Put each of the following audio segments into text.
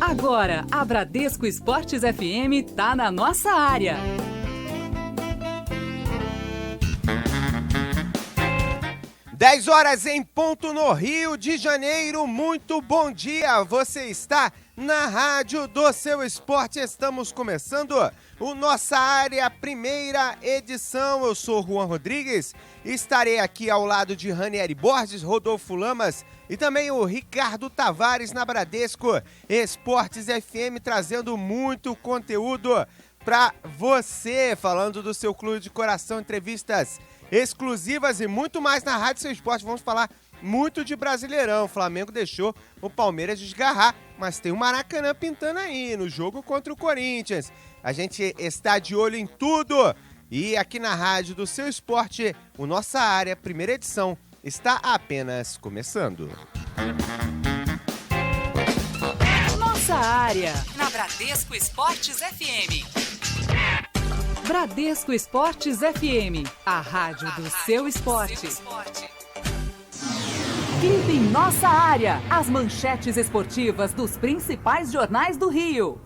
Agora, a Bradesco Esportes FM tá na nossa área. Dez horas em ponto no Rio de Janeiro. Muito bom dia. Você está na Rádio do Seu Esporte. Estamos começando o Nossa Área, primeira edição. Eu sou Juan Rodrigues. Estarei aqui ao lado de Ranieri Borges, Rodolfo Lamas e também o Ricardo Tavares na Bradesco Esportes FM, trazendo muito conteúdo para você, falando do seu clube de coração, entrevistas exclusivas e muito mais na Rádio Seu Esporte. Vamos falar muito de Brasileirão. O Flamengo deixou o Palmeiras desgarrar, mas tem o Maracanã pintando aí no jogo contra o Corinthians. A gente está de olho em tudo e aqui na Rádio do Seu Esporte, o Nossa Área, primeira edição, está apenas começando. Nossa Área, na Bradesco Esportes FM. Bradesco Esportes FM, a rádio do seu esporte. Clipe em Nossa Área, as manchetes esportivas dos principais jornais do Rio.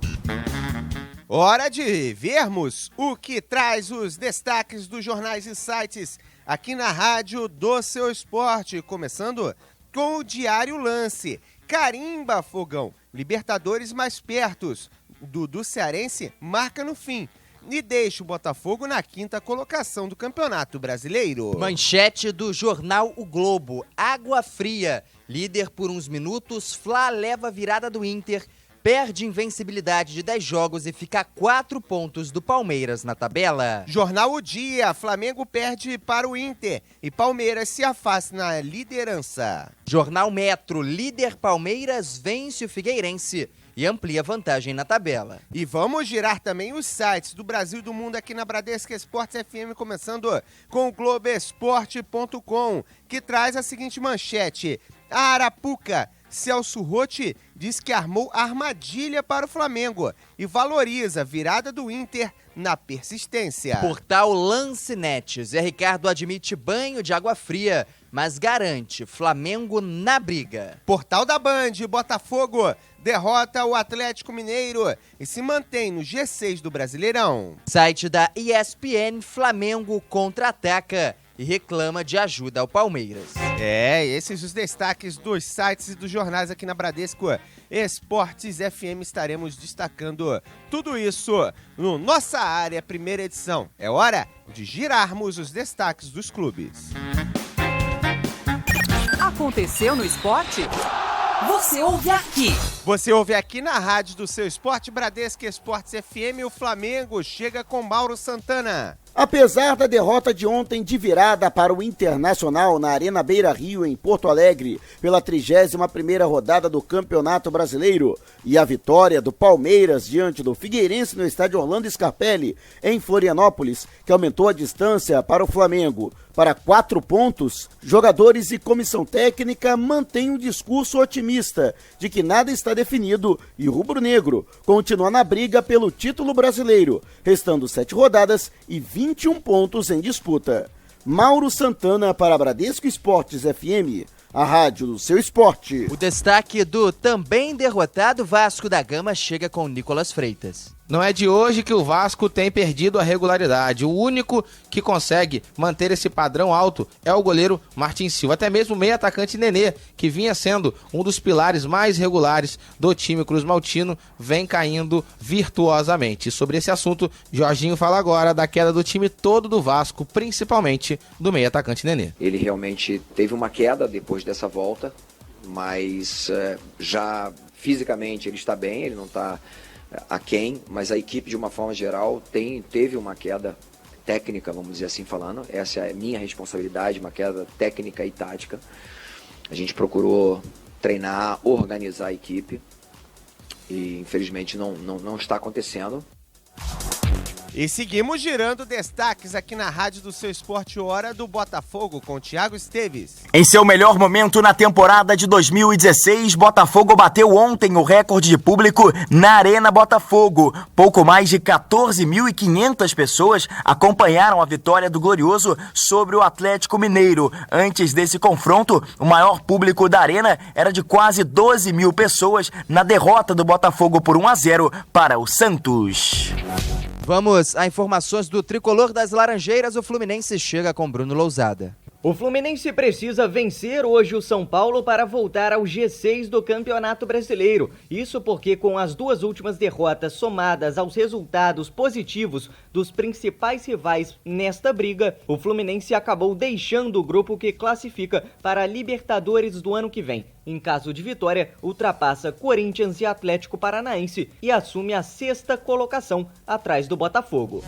Hora de vermos o que traz os destaques dos jornais e sites aqui na Rádio do Seu Esporte, começando com o Diário Lance. Carimba, Fogão, Libertadores mais pertos. Dudu Cearense marca no fim e deixa o Botafogo na quinta colocação do Campeonato Brasileiro. Manchete do jornal O Globo. Água fria. Líder por uns minutos, Fla leva a virada do Inter, perde invencibilidade de 10 jogos e fica a 4 pontos do Palmeiras na tabela. Jornal O Dia. Flamengo perde para o Inter e Palmeiras se afasta na liderança. Jornal Metro. Líder Palmeiras vence o Figueirense e amplia vantagem na tabela. E vamos girar também os sites do Brasil e do mundo aqui na Bradesco Esportes FM, começando com o Globoesporte.com, que traz a seguinte manchete: a Arapuca, Celso Rotti diz que armou armadilha para o Flamengo e valoriza a virada do Inter na persistência. Portal Lancenet. Zé Ricardo admite banho de água fria, mas garante Flamengo na briga. Portal da Band. Botafogo derrota o Atlético Mineiro e se mantém no G6 do Brasileirão. Site da ESPN. Flamengo contra-ataca e reclama de ajuda ao Palmeiras. Esses os destaques dos sites e dos jornais aqui na Bradesco Esportes FM. Estaremos destacando tudo isso no Nossa Área, primeira edição. É hora de girarmos os destaques dos clubes. Aconteceu no esporte? Você ouve aqui. Você ouve aqui na Rádio do Seu Esporte, Bradesco Esportes FM. O Flamengo chega com Mauro Santana. Apesar da derrota de ontem de virada para o Internacional na Arena Beira-Rio, em Porto Alegre, pela 31ª rodada do Campeonato Brasileiro, e a vitória do Palmeiras diante do Figueirense no estádio Orlando Scarpelli, em Florianópolis, que aumentou a distância para o Flamengo para 4 pontos, jogadores e comissão técnica mantêm um discurso otimista de que nada está definido e o rubro-negro continua na briga pelo título brasileiro, restando 7 rodadas e 21 pontos em disputa. Mauro Santana para Bradesco Esportes FM, a rádio do seu esporte. O destaque do também derrotado Vasco da Gama chega com Nicolas Freitas. Não é de hoje que o Vasco tem perdido a regularidade. O único que consegue manter esse padrão alto é o goleiro Martin Silva. Até mesmo o meio atacante Nenê, que vinha sendo um dos pilares mais regulares do time cruzmaltino, vem caindo virtuosamente. E sobre esse assunto, Jorginho fala agora da queda do time todo do Vasco, principalmente do meio atacante Nenê. Ele realmente teve uma queda depois dessa volta, mas já fisicamente ele está bem, ele não está aquém, mas a equipe de uma forma geral teve uma queda técnica, vamos dizer assim falando. Essa é a minha responsabilidade, uma queda técnica e tática. A gente procurou treinar, organizar a equipe e infelizmente não está acontecendo. E seguimos girando destaques aqui na Rádio do Seu Esporte, hora do Botafogo, com Thiago Esteves. Em seu melhor momento na temporada de 2016, Botafogo bateu ontem o recorde de público na Arena Botafogo. Pouco mais de 14.500 pessoas acompanharam a vitória do Glorioso sobre o Atlético Mineiro. Antes desse confronto, o maior público da Arena era de quase 12 mil pessoas na derrota do Botafogo por 1-0 para o Santos. Vamos a informações do Tricolor das Laranjeiras. O Fluminense chega com Bruno Lousada. O Fluminense precisa vencer hoje o São Paulo para voltar ao G6 do Campeonato Brasileiro. Isso porque, com as duas últimas derrotas somadas aos resultados positivos dos principais rivais nesta briga, o Fluminense acabou deixando o grupo que classifica para a Libertadores do ano que vem. Em caso de vitória, ultrapassa Corinthians e Atlético Paranaense e assume a 6ª colocação atrás do Botafogo.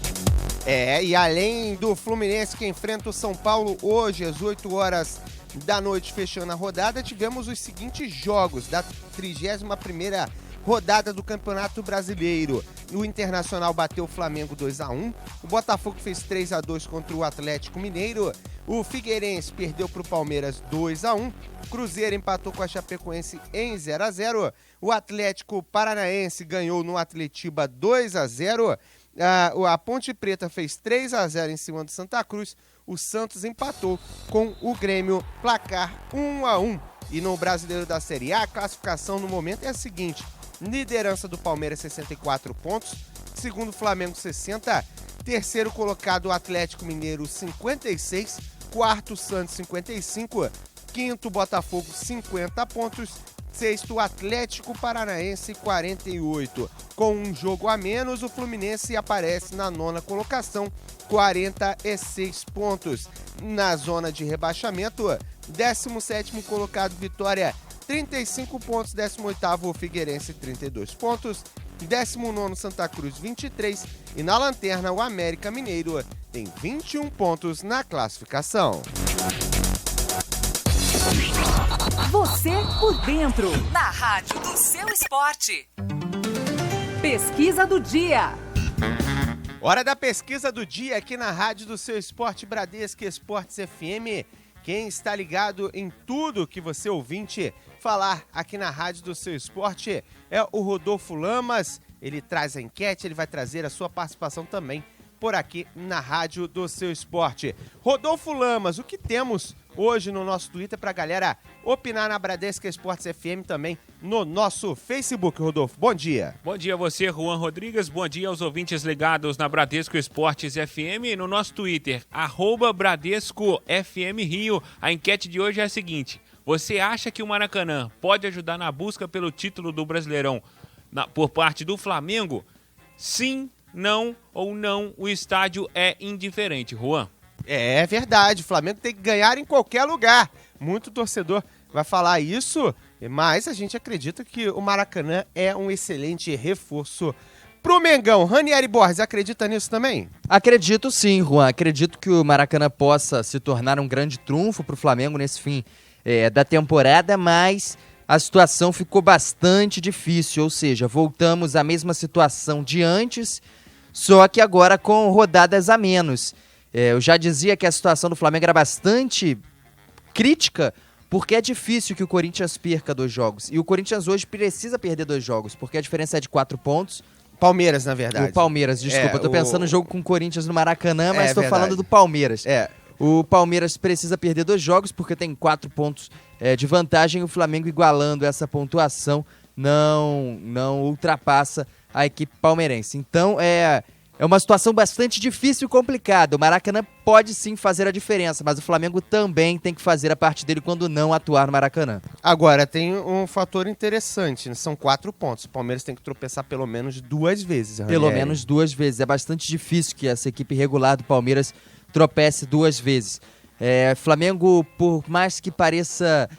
E além do Fluminense que enfrenta o São Paulo hoje às 8 horas da noite, fechando a rodada, tivemos os seguintes jogos da 31ª rodada do Campeonato Brasileiro. O Internacional bateu o Flamengo 2-1, o Botafogo fez 3-2 contra o Atlético Mineiro, o Figueirense perdeu para o Palmeiras 2-1, o Cruzeiro empatou com a Chapecoense em 0-0, o Atlético Paranaense ganhou no Atletiba 2-0, a Ponte Preta fez 3-0 em cima do Santa Cruz, o Santos empatou com o Grêmio, placar 1-1. E no Brasileiro da Série A, a classificação no momento é a seguinte: liderança do Palmeiras 64 pontos, segundo Flamengo 60, terceiro colocado o Atlético Mineiro 56, quarto Santos 55, quinto Botafogo 50 pontos, sexto Atlético Paranaense 48. Com um jogo a menos, o Fluminense aparece na 9ª colocação, 46 pontos. Na zona de rebaixamento, 17º colocado Vitória, 35 pontos, 18º o Figueirense 32 pontos, 19º Santa Cruz 23 e na lanterna o América Mineiro tem 21 pontos na classificação. Você por dentro, na Rádio do Seu Esporte. Pesquisa do dia. Hora da pesquisa do dia aqui na Rádio do Seu Esporte, Bradesco Esportes FM. Quem está ligado em tudo que você ouvinte falar aqui na Rádio do Seu Esporte é o Rodolfo Lamas. Ele traz a enquete, ele vai trazer a sua participação também por aqui na Rádio do Seu Esporte. Rodolfo Lamas, o que temos hoje no nosso Twitter para a galera opinar na Bradesco Esportes FM, também no nosso Facebook, Rodolfo? Bom dia. Bom dia a você, Juan Rodrigues. Bom dia aos ouvintes ligados na Bradesco Esportes FM. No nosso Twitter, @BradescoFMRio. A enquete de hoje é a seguinte: você acha que o Maracanã pode ajudar na busca pelo título do Brasileirão por parte do Flamengo? Sim, não ou não, o estádio é indiferente, Juan. É verdade, o Flamengo tem que ganhar em qualquer lugar. Muito torcedor vai falar isso, mas a gente acredita que o Maracanã é um excelente reforço pro Mengão. Ranieri Borges, acredita nisso também? Acredito sim, Juan. Acredito que o Maracanã possa se tornar um grande trunfo pro Flamengo nesse fim da temporada, mas a situação ficou bastante difícil, ou seja, voltamos à mesma situação de antes, só que agora com rodadas a menos. Eu já dizia que a situação do Flamengo era bastante crítica, porque é difícil que o Corinthians perca 2 jogos. E o Corinthians hoje precisa perder 2 jogos, porque a diferença é de 4 pontos. Palmeiras, na verdade. O Palmeiras, desculpa, tô pensando no jogo com o Corinthians no Maracanã, mas tô falando do Palmeiras. O Palmeiras precisa perder 2 jogos, porque tem 4 pontos de vantagem. O Flamengo, igualando essa pontuação, não ultrapassa a equipe palmeirense. Então, é uma situação bastante difícil e complicada. O Maracanã pode sim fazer a diferença, mas o Flamengo também tem que fazer a parte dele quando não atuar no Maracanã. Agora, tem um fator interessante, né? São 4 pontos. O Palmeiras tem que tropeçar pelo menos 2 vezes. Pelo menos 2 vezes. É bastante difícil que essa equipe regular do Palmeiras tropece 2 vezes. Flamengo, por mais que pareça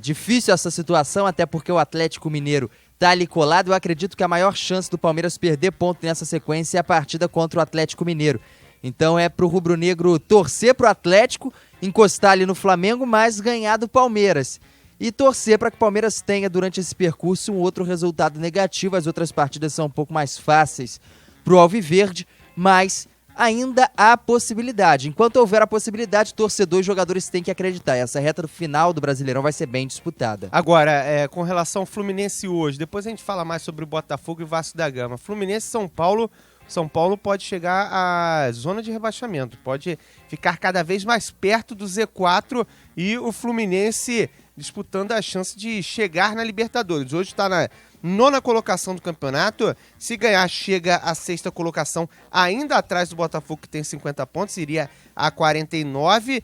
difícil essa situação, até porque o Atlético Mineiro tá ali colado, eu acredito que a maior chance do Palmeiras perder ponto nessa sequência é a partida contra o Atlético Mineiro. Então é pro rubro-negro torcer pro Atlético, encostar ali no Flamengo, mas ganhar do Palmeiras. E torcer para que o Palmeiras tenha durante esse percurso um outro resultado negativo. As outras partidas são um pouco mais fáceis pro Alviverde, mas ainda há possibilidade. Enquanto houver a possibilidade, torcedor e jogadores têm que acreditar. Essa reta final do Brasileirão vai ser bem disputada. Agora, com relação ao Fluminense hoje, depois a gente fala mais sobre o Botafogo e o Vasco da Gama. Fluminense e São Paulo pode chegar à zona de rebaixamento, pode ficar cada vez mais perto do Z4 e o Fluminense disputando a chance de chegar na Libertadores. Hoje está na 9ª colocação do campeonato, se ganhar chega à 6ª colocação, ainda atrás do Botafogo, que tem 50 pontos, iria a 49.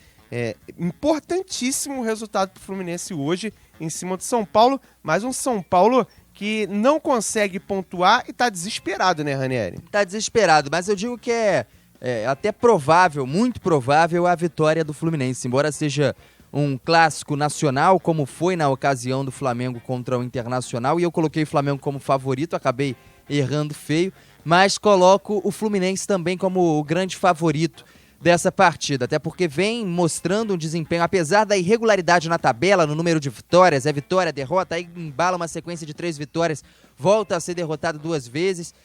Importantíssimo o resultado para o Fluminense hoje em cima do São Paulo, mas um São Paulo que não consegue pontuar e está desesperado, né, Ranieri? Está desesperado, mas eu digo que é até provável, muito provável, a vitória do Fluminense, embora seja um clássico nacional, como foi na ocasião do Flamengo contra o Internacional, e eu coloquei o Flamengo como favorito, acabei errando feio, mas coloco o Fluminense também como o grande favorito dessa partida, até porque vem mostrando um desempenho, apesar da irregularidade na tabela, no número de vitórias, vitória, derrota, aí embala uma sequência de 3 vitórias, volta a ser derrotado 2 vezes.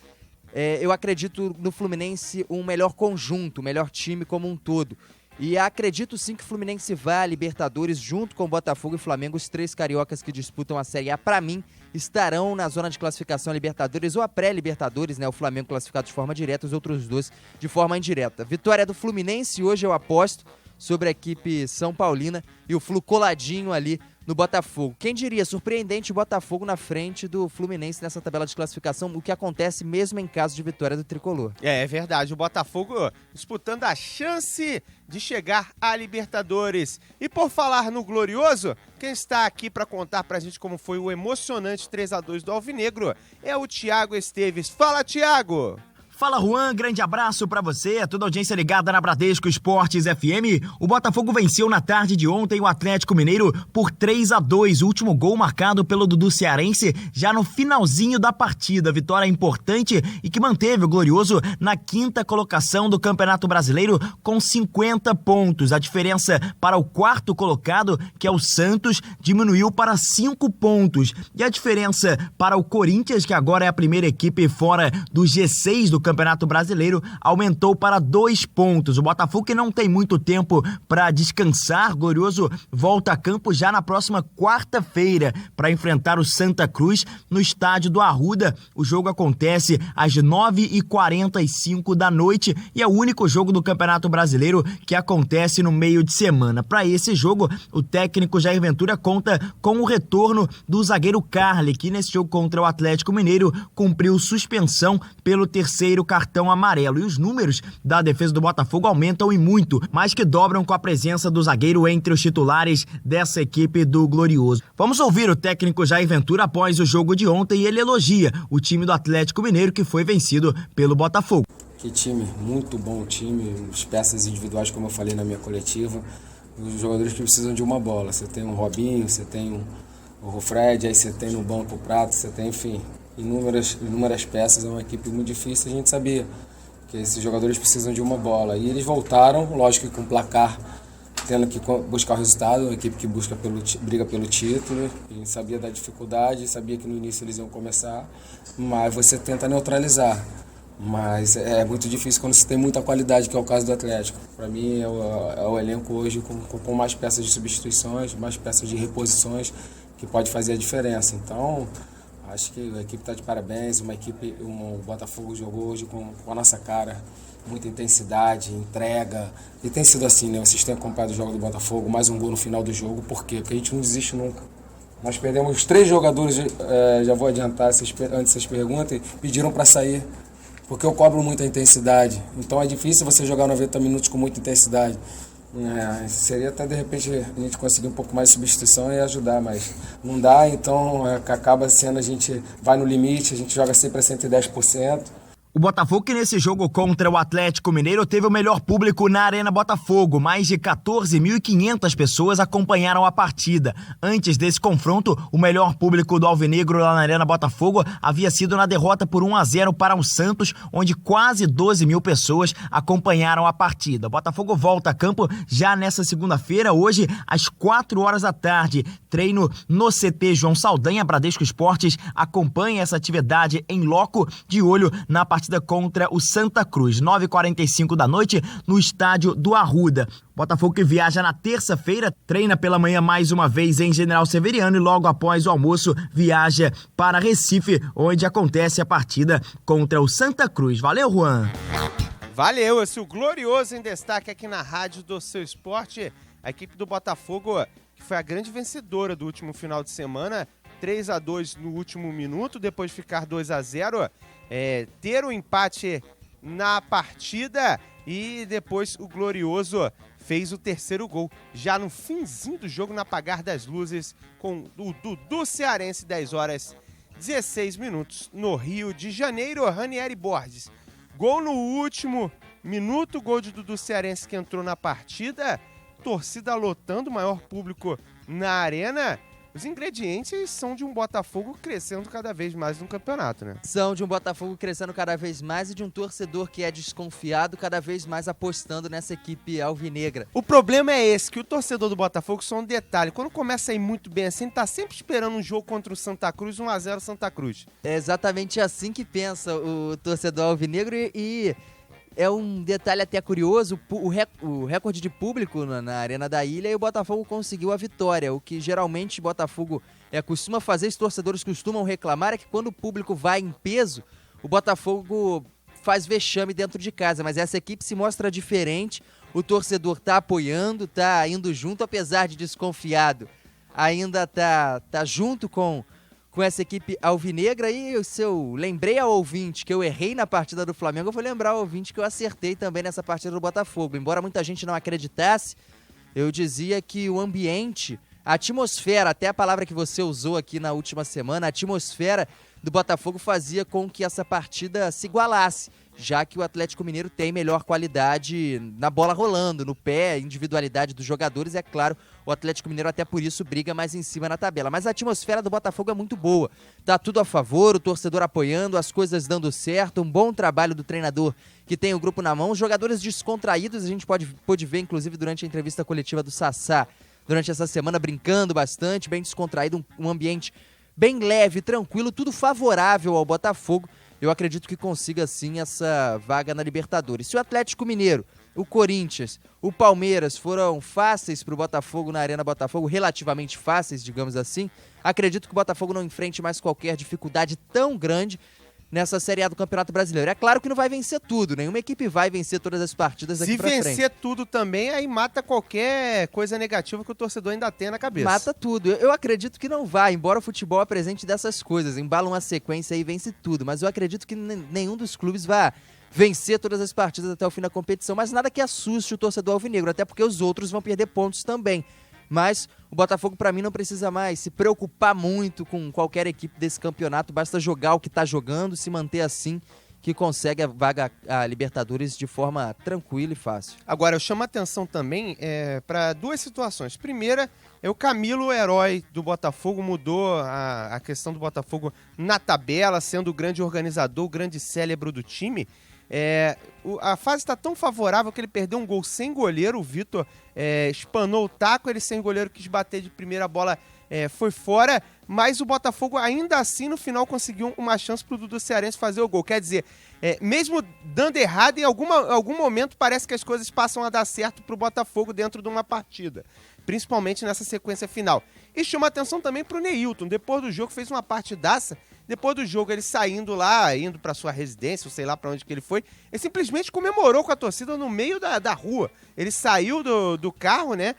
Eu acredito no Fluminense um melhor conjunto, um melhor time como um todo. E acredito sim que o Fluminense vá à Libertadores junto com o Botafogo e Flamengo. Os 3 cariocas que disputam a Série A, para mim, estarão na zona de classificação a Libertadores ou a pré-Libertadores, né? O Flamengo classificado de forma direta, os outros 2 de forma indireta. Vitória do Fluminense, hoje eu aposto sobre a equipe São Paulina e o Flu coladinho ali no Botafogo. Quem diria, surpreendente o Botafogo na frente do Fluminense nessa tabela de classificação, o que acontece mesmo em caso de vitória do Tricolor. É verdade, o Botafogo disputando a chance de chegar à Libertadores. E por falar no Glorioso, quem está aqui para contar pra gente como foi o emocionante 3-2 do Alvinegro é o Thiago Esteves. Fala, Thiago! Fala, Juan, grande abraço pra você, toda a audiência ligada na Bradesco Esportes FM. O Botafogo venceu na tarde de ontem o Atlético Mineiro por 3-2, o último gol marcado pelo Dudu Cearense já no finalzinho da partida. Vitória importante e que manteve o Glorioso na 5ª colocação do Campeonato Brasileiro com 50 pontos. A diferença para o 4º colocado, que é o Santos, diminuiu para 5 pontos. E a diferença para o Corinthians, que agora é a primeira equipe fora do G6 do Campeonato Brasileiro, aumentou para 2 pontos. O Botafogo, que não tem muito tempo para descansar, Glorioso volta a campo já na próxima quarta-feira para enfrentar o Santa Cruz no estádio do Arruda. O jogo acontece às 9h45 da noite e é o único jogo do Campeonato Brasileiro que acontece no meio de semana. Para esse jogo, o técnico Jair Ventura conta com o retorno do zagueiro Carli, que nesse jogo contra o Atlético Mineiro cumpriu suspensão pelo 3º cartão amarelo. E os números da defesa do Botafogo aumentam e muito, mais que dobram com a presença do zagueiro entre os titulares dessa equipe do Glorioso. Vamos ouvir o técnico Jair Ventura após o jogo de ontem e ele elogia o time do Atlético Mineiro que foi vencido pelo Botafogo. Que time, muito bom time, as peças individuais, como eu falei na minha coletiva, os jogadores que precisam de uma bola. Você tem um Robinho, você tem o Fred, aí você tem no banco o Prato, você tem, enfim, inúmeras peças. É uma equipe muito difícil, a gente sabia que esses jogadores precisam de uma bola. E eles voltaram, lógico que com placar, tendo que buscar o resultado, uma equipe que briga pelo título, a gente sabia da dificuldade, sabia que no início eles iam começar, mas você tenta neutralizar. Mas é muito difícil quando você tem muita qualidade, que é o caso do Atlético. Para mim é o elenco hoje com mais peças de substituições, mais peças de reposições, que pode fazer a diferença. Então, acho que a equipe está de parabéns, o Botafogo jogou hoje com a nossa cara, muita intensidade, entrega, e tem sido assim, né? Vocês têm acompanhado o jogo do Botafogo, mais um gol no final do jogo, por quê? Porque a gente não desiste nunca. Nós perdemos 3 jogadores, já vou adiantar, antes vocês perguntem, pediram para sair, porque eu cobro muita intensidade, então é difícil você jogar 90 minutos com muita intensidade. Seria até de repente a gente conseguir um pouco mais de substituição e ajudar, mas não dá, então acaba sendo, a gente vai no limite, a gente joga sempre a 110%. O Botafogo, que nesse jogo contra o Atlético Mineiro teve o melhor público na Arena Botafogo. Mais de 14.500 pessoas acompanharam a partida. Antes desse confronto, o melhor público do Alvinegro lá na Arena Botafogo havia sido na derrota por 1-0 para o Santos, onde quase 12 mil pessoas acompanharam a partida. O Botafogo volta a campo já nessa segunda-feira, hoje às 4 horas da tarde. Treino no CT João Saldanha. Bradesco Esportes acompanha essa atividade em loco, de olho na partida partida contra o Santa Cruz, 9h45 da noite, no estádio do Arruda. Botafogo que viaja na terça-feira, treina pela manhã mais uma vez em General Severiano e logo após o almoço viaja para Recife, onde acontece a partida contra o Santa Cruz. Valeu, Juan! Valeu, esse é o Glorioso em destaque aqui na Rádio do Seu Esporte. A equipe do Botafogo, que foi a grande vencedora do último final de semana, 3-2 no último minuto, depois de ficar 2-0, ter um empate na partida e depois o Glorioso fez o terceiro gol, já no finzinho do jogo, no apagar das luzes, com o Dudu Cearense, 10h16 no Rio de Janeiro. Ranieri Borges, gol no último minuto, gol de Dudu Cearense que entrou na partida, torcida lotando, maior público na arena. Os ingredientes são de um Botafogo crescendo cada vez mais no campeonato, né? São de um Botafogo crescendo cada vez mais e de um torcedor que é desconfiado cada vez mais apostando nessa equipe alvinegra. O problema é esse, que o torcedor do Botafogo, só um detalhe, quando começa a ir muito bem assim, tá sempre esperando um jogo contra o Santa Cruz, 1-0 Santa Cruz. É exatamente assim que pensa o torcedor alvinegro e é um detalhe até curioso, o recorde de público na Arena da Ilha, e o Botafogo conseguiu a vitória. O que geralmente o Botafogo costuma fazer, os torcedores costumam reclamar, é que quando o público vai em peso, o Botafogo faz vexame dentro de casa, mas essa equipe se mostra diferente, o torcedor tá apoiando, tá indo junto, apesar de desconfiado, ainda tá junto com essa equipe alvinegra. E se eu lembrei ao ouvinte que eu errei na partida do Flamengo, eu vou lembrar ao ouvinte que eu acertei também nessa partida do Botafogo. Embora muita gente não acreditasse, eu dizia que o ambiente, a atmosfera, até a palavra que você usou aqui na última semana, a atmosfera do Botafogo fazia com que essa partida se igualasse, já que o Atlético Mineiro tem melhor qualidade na bola rolando, no pé, individualidade dos jogadores, é claro, o Atlético Mineiro até por isso briga mais em cima na tabela. Mas a atmosfera do Botafogo é muito boa, tá tudo a favor, o torcedor apoiando, as coisas dando certo, um bom trabalho do treinador que tem o grupo na mão, os jogadores descontraídos, a gente pôde ver inclusive durante a entrevista coletiva do Sassá, durante essa semana brincando bastante, bem descontraído, um ambiente bem leve, tranquilo, tudo favorável ao Botafogo. Eu acredito que consiga sim essa vaga na Libertadores. Se o Atlético Mineiro, o Corinthians, o Palmeiras foram fáceis para o Botafogo na Arena Botafogo, relativamente fáceis, digamos assim, acredito que o Botafogo não enfrente mais qualquer dificuldade tão grande nessa Série A do Campeonato Brasileiro. É claro que não vai vencer tudo, nenhuma equipe vai vencer todas as partidas daqui pra frente. Se vencer tudo também, aí mata qualquer coisa negativa que o torcedor ainda tem na cabeça. Mata tudo. Eu acredito que não vai, embora o futebol apresente dessas coisas, embala uma sequência e vence tudo, mas eu acredito que nenhum dos clubes vai vencer todas as partidas até o fim da competição, mas nada que assuste o torcedor alvinegro, até porque os outros vão perder pontos também. Mas o Botafogo, para mim, não precisa mais se preocupar muito com qualquer equipe desse campeonato. Basta jogar o que está jogando, se manter assim, que consegue a vaga a Libertadores de forma tranquila e fácil. Agora, eu chamo a atenção também para duas situações. Primeira, o Camilo, o herói do Botafogo, mudou a questão do Botafogo na tabela, sendo o grande organizador, o grande cérebro do time. A fase está tão favorável que ele perdeu um gol sem goleiro, o Vitor espanou o taco, ele sem goleiro quis bater de primeira, a bola foi fora, mas o Botafogo ainda assim no final conseguiu uma chance para o Dudu Cearense fazer o gol. Quer dizer, mesmo dando errado, em algum momento parece que as coisas passam a dar certo para o Botafogo dentro de uma partida, principalmente nessa sequência final. E chama atenção também para o Neilton, depois do jogo fez uma partidaça. Depois do jogo, ele saindo lá, indo para sua residência, ou sei lá para onde que ele foi, ele simplesmente comemorou com a torcida no meio da rua. Ele saiu do carro, né,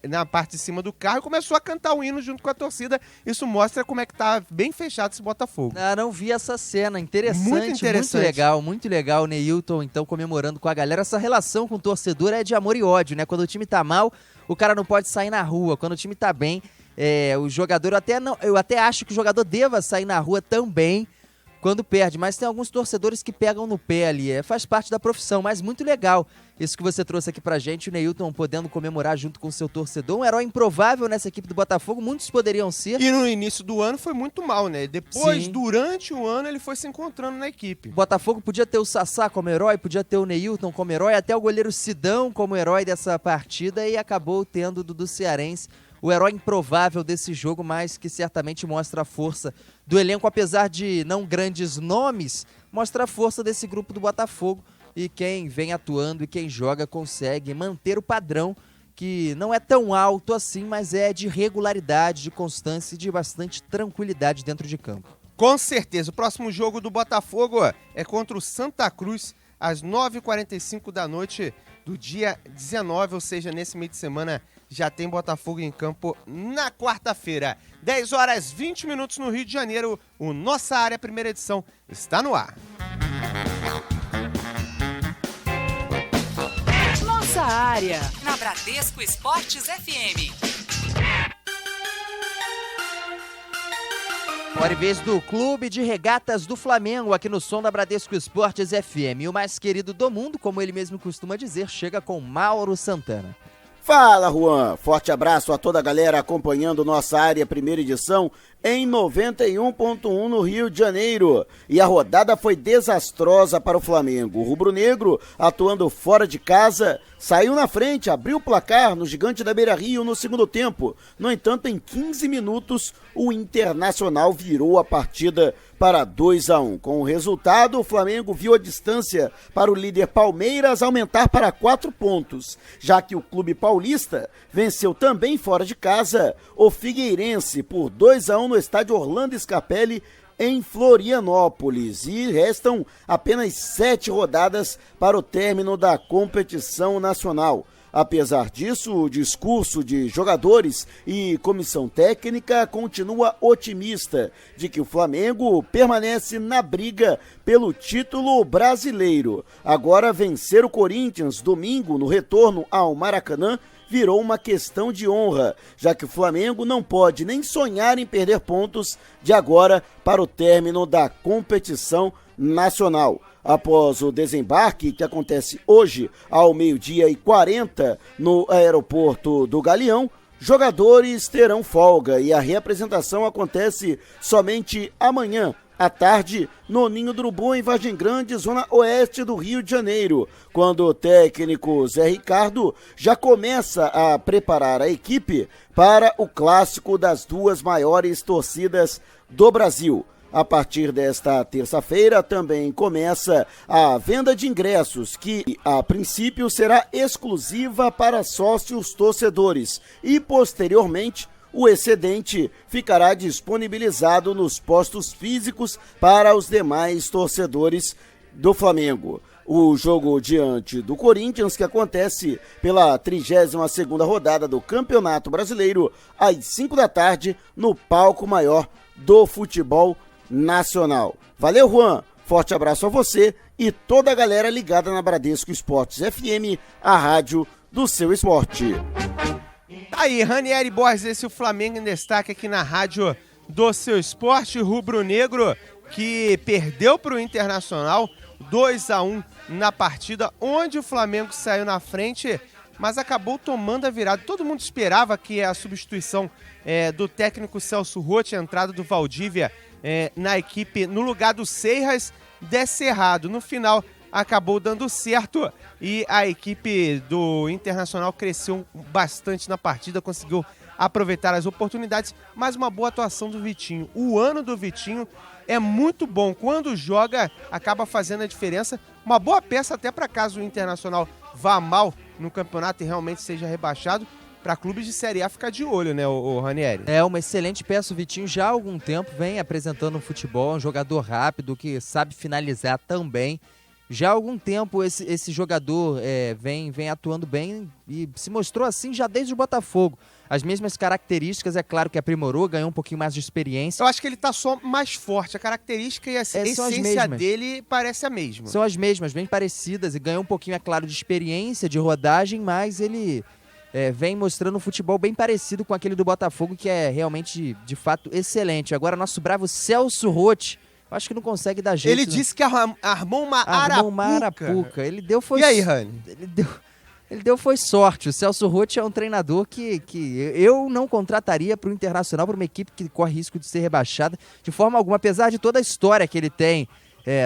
na parte de cima do carro e começou a cantar o hino junto com a torcida. Isso mostra como é que tá bem fechado esse Botafogo. Não vi essa cena, interessante, muito interessante. Muito legal o Neilton, então, comemorando com a galera. Essa relação com o torcedor é de amor e ódio, né? Quando o time tá mal, o cara não pode sair na rua. Quando o time tá bem, o jogador, eu até acho que o jogador deva sair na rua também quando perde, mas tem alguns torcedores que pegam no pé ali, faz parte da profissão, mas muito legal isso que você trouxe aqui pra gente, o Neilton podendo comemorar junto com o seu torcedor, um herói improvável nessa equipe do Botafogo, muitos poderiam ser. E no início do ano foi muito mal, né? Depois, Sim. Durante o ano, ele foi se encontrando na equipe. O Botafogo podia ter o Sassá como herói, podia ter o Neilton como herói, até o goleiro Sidão como herói dessa partida, e acabou tendo o Dudu Cearense, o herói improvável desse jogo, mas que certamente mostra a força do elenco, apesar de não grandes nomes, mostra a força desse grupo do Botafogo. E quem vem atuando e quem joga consegue manter o padrão, que não é tão alto assim, mas é de regularidade, de constância e de bastante tranquilidade dentro de campo. Com certeza. O próximo jogo do Botafogo é contra o Santa Cruz, às 9h45 da noite do dia 19, ou seja, nesse meio de semana já tem Botafogo em campo na quarta-feira. 10h20 no Rio de Janeiro, o Nossa Área, primeira edição, está no ar. Nossa Área, na Bradesco Esportes FM. Hora e vez do Clube de Regatas do Flamengo, aqui no som da Bradesco Esportes FM. E o mais querido do mundo, como ele mesmo costuma dizer, chega com Mauro Santana. Fala, Juan! Forte abraço a toda a galera acompanhando Nossa Área, primeira edição, em 91.1 no Rio de Janeiro. E a rodada foi desastrosa para o Flamengo. O rubro-negro, atuando fora de casa, saiu na frente, abriu o placar no Gigante da Beira-Rio no segundo tempo. No entanto, em 15 minutos, o Internacional virou a partida para 2-1. Com o resultado, o Flamengo viu a distância para o líder Palmeiras aumentar para 4 pontos, já que o clube paulista venceu também fora de casa o Figueirense por 2-1 no estádio Orlando Scarpelli, em Florianópolis, e restam apenas 7 rodadas para o término da competição nacional. Apesar disso, o discurso de jogadores e comissão técnica continua otimista de que o Flamengo permanece na briga pelo título brasileiro. Agora, vencer o Corinthians domingo no retorno ao Maracanã virou uma questão de honra, já que o Flamengo não pode nem sonhar em perder pontos de agora para o término da competição nacional. Após o desembarque, que acontece hoje ao 12h40 no aeroporto do Galeão, jogadores terão folga e a reapresentação acontece somente amanhã à tarde no Ninho do Urubu, em Vargem Grande, zona oeste do Rio de Janeiro, quando o técnico Zé Ricardo já começa a preparar a equipe para o clássico das duas maiores torcidas do Brasil. A partir desta terça-feira também começa a venda de ingressos, que a princípio será exclusiva para sócios torcedores e posteriormente o excedente ficará disponibilizado nos postos físicos para os demais torcedores do Flamengo. O jogo diante do Corinthians, que acontece pela 32ª rodada do Campeonato Brasileiro, às 5 da tarde, no palco maior do futebol nacional. Valeu, Juan! Forte abraço a você e toda a galera ligada na Bradesco Esportes FM, a rádio do seu esporte. Aí, Ranieri Borges, esse é o Flamengo em destaque aqui na rádio do seu esporte. Rubro-negro que perdeu para o Internacional 2-1 na partida, onde o Flamengo saiu na frente, mas acabou tomando a virada. Todo mundo esperava que a substituição do técnico Celso Roth, a entrada do Valdívia na equipe no lugar do Seiras, desse errado. No final acabou dando certo e a equipe do Internacional cresceu bastante na partida, conseguiu aproveitar as oportunidades, mas uma boa atuação do Vitinho. O ano do Vitinho é muito bom, quando joga acaba fazendo a diferença, uma boa peça até para caso o Internacional vá mal no campeonato e realmente seja rebaixado, para clubes de Série A ficar de olho, né, o Ranieri? É uma excelente peça, o Vitinho já há algum tempo vem apresentando um futebol, um jogador rápido que sabe finalizar também. Já há algum tempo esse jogador vem atuando bem e se mostrou assim já desde o Botafogo. As mesmas características, é claro que aprimorou, ganhou um pouquinho mais de experiência. Eu acho que ele tá só mais forte, a característica e a essência dele parece a mesma. São as mesmas, bem parecidas, e ganhou um pouquinho, é claro, de experiência, de rodagem, mas ele vem mostrando um futebol bem parecido com aquele do Botafogo, que é realmente, de fato, excelente. Agora, nosso bravo Celso Roth, acho que não consegue dar jeito. Ele disse que armou uma arapuca. Ele deu foi... E aí, Rani? Ele deu foi sorte. O Celso Roth é um treinador que eu não contrataria para o Internacional, para uma equipe que corre risco de ser rebaixada de forma alguma. Apesar de toda a história que ele tem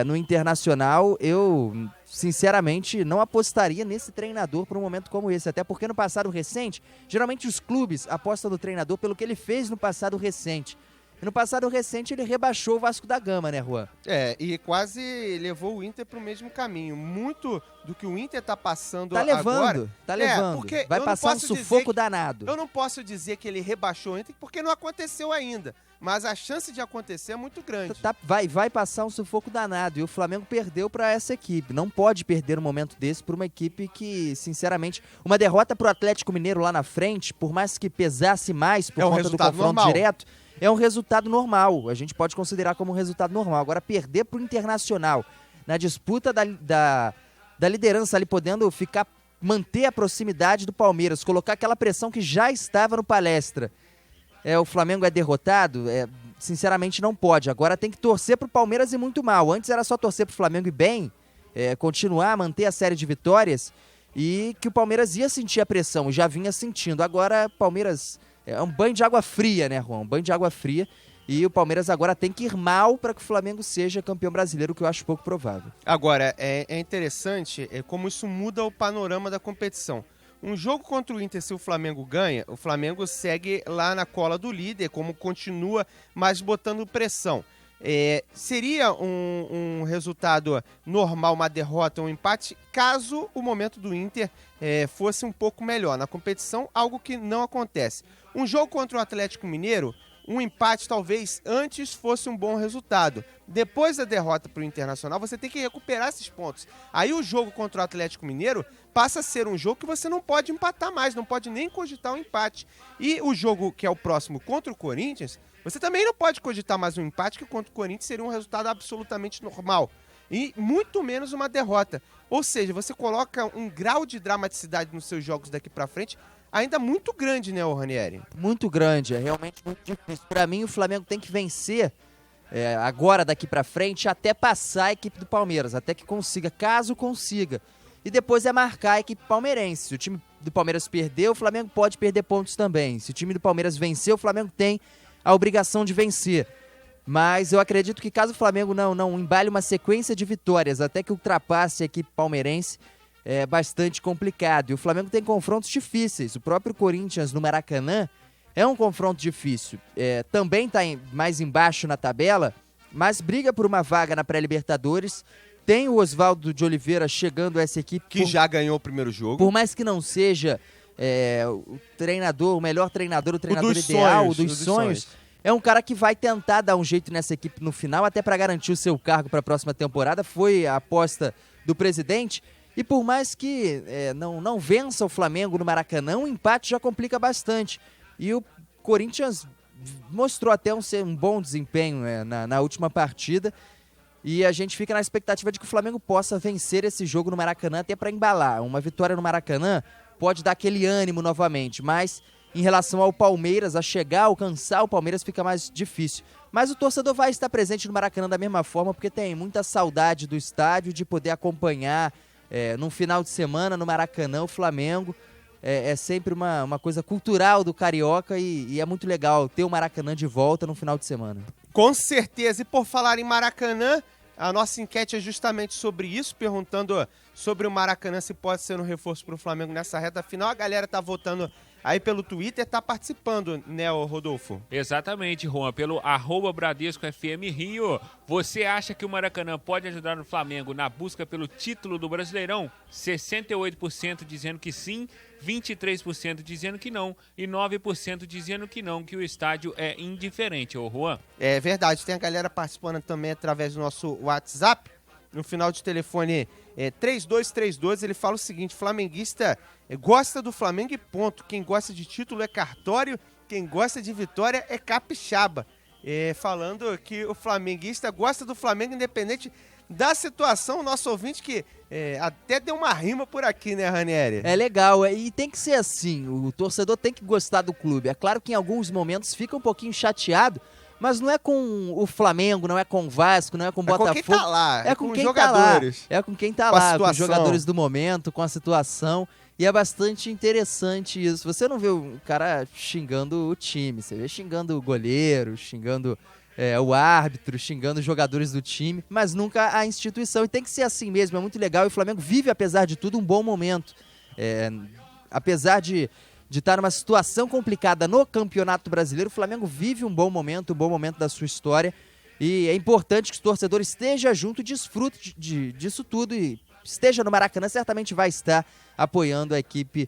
no Internacional, eu sinceramente não apostaria nesse treinador para um momento como esse. Até porque no passado recente, geralmente os clubes apostam no treinador pelo que ele fez no passado recente. E no passado recente ele rebaixou o Vasco da Gama, né, Juan? E quase levou o Inter pro mesmo caminho. Muito do que o Inter tá passando Tá agora... levando. Porque vai passar um sufoco danado. Eu não posso dizer que ele rebaixou o Inter porque não aconteceu ainda. Mas a chance de acontecer é muito grande. Vai passar um sufoco danado. E o Flamengo perdeu para essa equipe. Não pode perder um momento desse para uma equipe que, sinceramente, uma derrota pro Atlético Mineiro lá na frente, por mais que pesasse mais por conta do confronto normal. direto, é um resultado normal. A gente pode considerar como um resultado normal. Agora, perder pro Internacional na disputa da liderança ali, podendo manter a proximidade do Palmeiras, colocar aquela pressão que já estava no Palestra. O Flamengo é derrotado? Sinceramente não pode. Agora tem que torcer pro Palmeiras e muito mal. Antes era só torcer pro Flamengo e bem, continuar, manter a série de vitórias e que o Palmeiras ia sentir a pressão, já vinha sentindo. Agora Palmeiras é um banho de água fria, né, Juan? Um banho de água fria e o Palmeiras agora tem que ir mal para que o Flamengo seja campeão brasileiro, que eu acho pouco provável. Agora, é interessante como isso muda o panorama da competição. Um jogo contra o Inter, se o Flamengo ganha, o Flamengo segue lá na cola do líder, como continua, mas botando pressão. Seria um resultado normal, uma derrota, um empate, caso o momento do Inter fosse um pouco melhor. Na competição, algo que não acontece. Um jogo contra o Atlético Mineiro, um empate talvez antes fosse um bom resultado. Depois da derrota para o Internacional, você tem que recuperar esses pontos. Aí o jogo contra o Atlético Mineiro passa a ser um jogo que você não pode empatar mais, não pode nem cogitar um empate. E o jogo que é o próximo contra o Corinthians, você também não pode cogitar mais um empate, que contra o Corinthians seria um resultado absolutamente normal. E muito menos uma derrota. Ou seja, você coloca um grau de dramaticidade nos seus jogos daqui para frente ainda muito grande, né, Ranieri? Muito grande, é realmente muito difícil. Para mim, o Flamengo tem que vencer agora daqui para frente até passar a equipe do Palmeiras, até que consiga, caso consiga. E depois marcar a equipe palmeirense. Se o time do Palmeiras perder, o Flamengo pode perder pontos também. Se o time do Palmeiras vencer, o Flamengo tem a obrigação de vencer. Mas eu acredito que caso o Flamengo não embale uma sequência de vitórias até que ultrapasse a equipe palmeirense, é bastante complicado. E o Flamengo tem confrontos difíceis. O próprio Corinthians no Maracanã é um confronto difícil. Também está mais embaixo na tabela, mas briga por uma vaga na pré-Libertadores. Tem o Oswaldo de Oliveira chegando a essa equipe. Que já ganhou o primeiro jogo. Por mais que não seja o treinador, o melhor treinador, o treinador ideal, o dos sonhos. É um cara que vai tentar dar um jeito nessa equipe no final, até para garantir o seu cargo para a próxima temporada. Foi a aposta do presidente. E por mais que não vença o Flamengo no Maracanã, o empate já complica bastante. E o Corinthians mostrou até um bom desempenho na última partida. E a gente fica na expectativa de que o Flamengo possa vencer esse jogo no Maracanã até para embalar. Uma vitória no Maracanã pode dar aquele ânimo novamente, mas em relação ao Palmeiras, a chegar, alcançar o Palmeiras fica mais difícil. Mas o torcedor vai estar presente no Maracanã da mesma forma, porque tem muita saudade do estádio, de poder acompanhar num final de semana no Maracanã o Flamengo. É sempre uma coisa cultural do Carioca e é muito legal ter o Maracanã de volta no final de semana. Com certeza. E por falar em Maracanã, a nossa enquete é justamente sobre isso, perguntando sobre o Maracanã se pode ser um reforço para o Flamengo nessa reta final. A galera tá votando aí pelo Twitter, tá participando, né, Rodolfo? Exatamente, Juan. Pelo @BradescoFMRio. Você acha que o Maracanã pode ajudar o Flamengo na busca pelo título do Brasileirão? 68% dizendo que sim, 23% dizendo que não e 9% dizendo que não, que o estádio é indiferente, ô Juan. É verdade, tem a galera participando também através do nosso WhatsApp. No final de telefone 3232, ele fala o seguinte: flamenguista gosta do Flamengo e ponto. Quem gosta de título é cartório, quem gosta de vitória é capixaba. Falando que o flamenguista gosta do Flamengo independente da situação. O nosso ouvinte que até deu uma rima por aqui, né, Ranieri? É legal, e tem que ser assim, o torcedor tem que gostar do clube. É claro que em alguns momentos fica um pouquinho chateado, mas não é com o Flamengo, não é com o Vasco, não é com o Botafogo. É com quem tá lá, é com quem jogadores. Tá lá. É com quem tá lá, com os jogadores do momento, com a situação. E é bastante interessante isso. Você não vê o cara xingando o time, você vê xingando o goleiro, xingando o árbitro, xingando os jogadores do time, mas nunca a instituição. E tem que ser assim mesmo, é muito legal. E o Flamengo vive, apesar de tudo, um bom momento. Apesar de de estar numa situação complicada no Campeonato Brasileiro. O Flamengo vive um bom momento da sua história. E é importante que o torcedor esteja junto e desfrute disso tudo. E esteja no Maracanã, certamente vai estar apoiando a equipe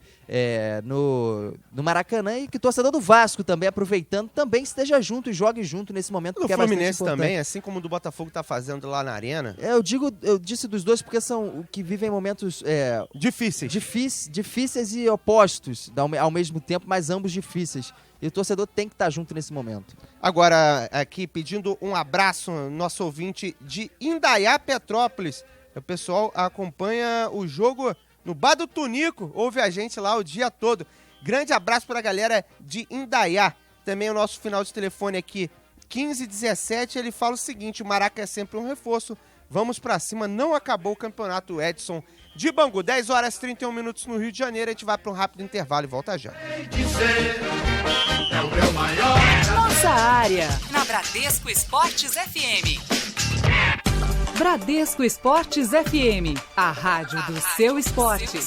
no Maracanã. E que o torcedor do Vasco também, aproveitando, também esteja junto e jogue junto nesse momento. O Fluminense também, assim como o do Botafogo está fazendo lá na Arena. Eu disse dos dois porque são o que vivem momentos difíceis e opostos ao mesmo tempo, mas ambos difíceis. E o torcedor tem que estar junto nesse momento. Agora, aqui pedindo um abraço, nosso ouvinte de Indaiá, Petrópolis. O pessoal acompanha o jogo no Bar do Tunico, ouve a gente lá o dia todo. Grande abraço para a galera de Indaiá. Também o nosso final de telefone aqui, 1517, ele fala o seguinte: o Maraca é sempre um reforço, vamos para cima, não acabou o campeonato. Edson de Bangu, 10 horas e 31 minutos no Rio de Janeiro, a gente vai para um rápido intervalo e volta já. Nossa área, na Bradesco Esportes FM. Bradesco Esportes FM, a rádio do seu esporte.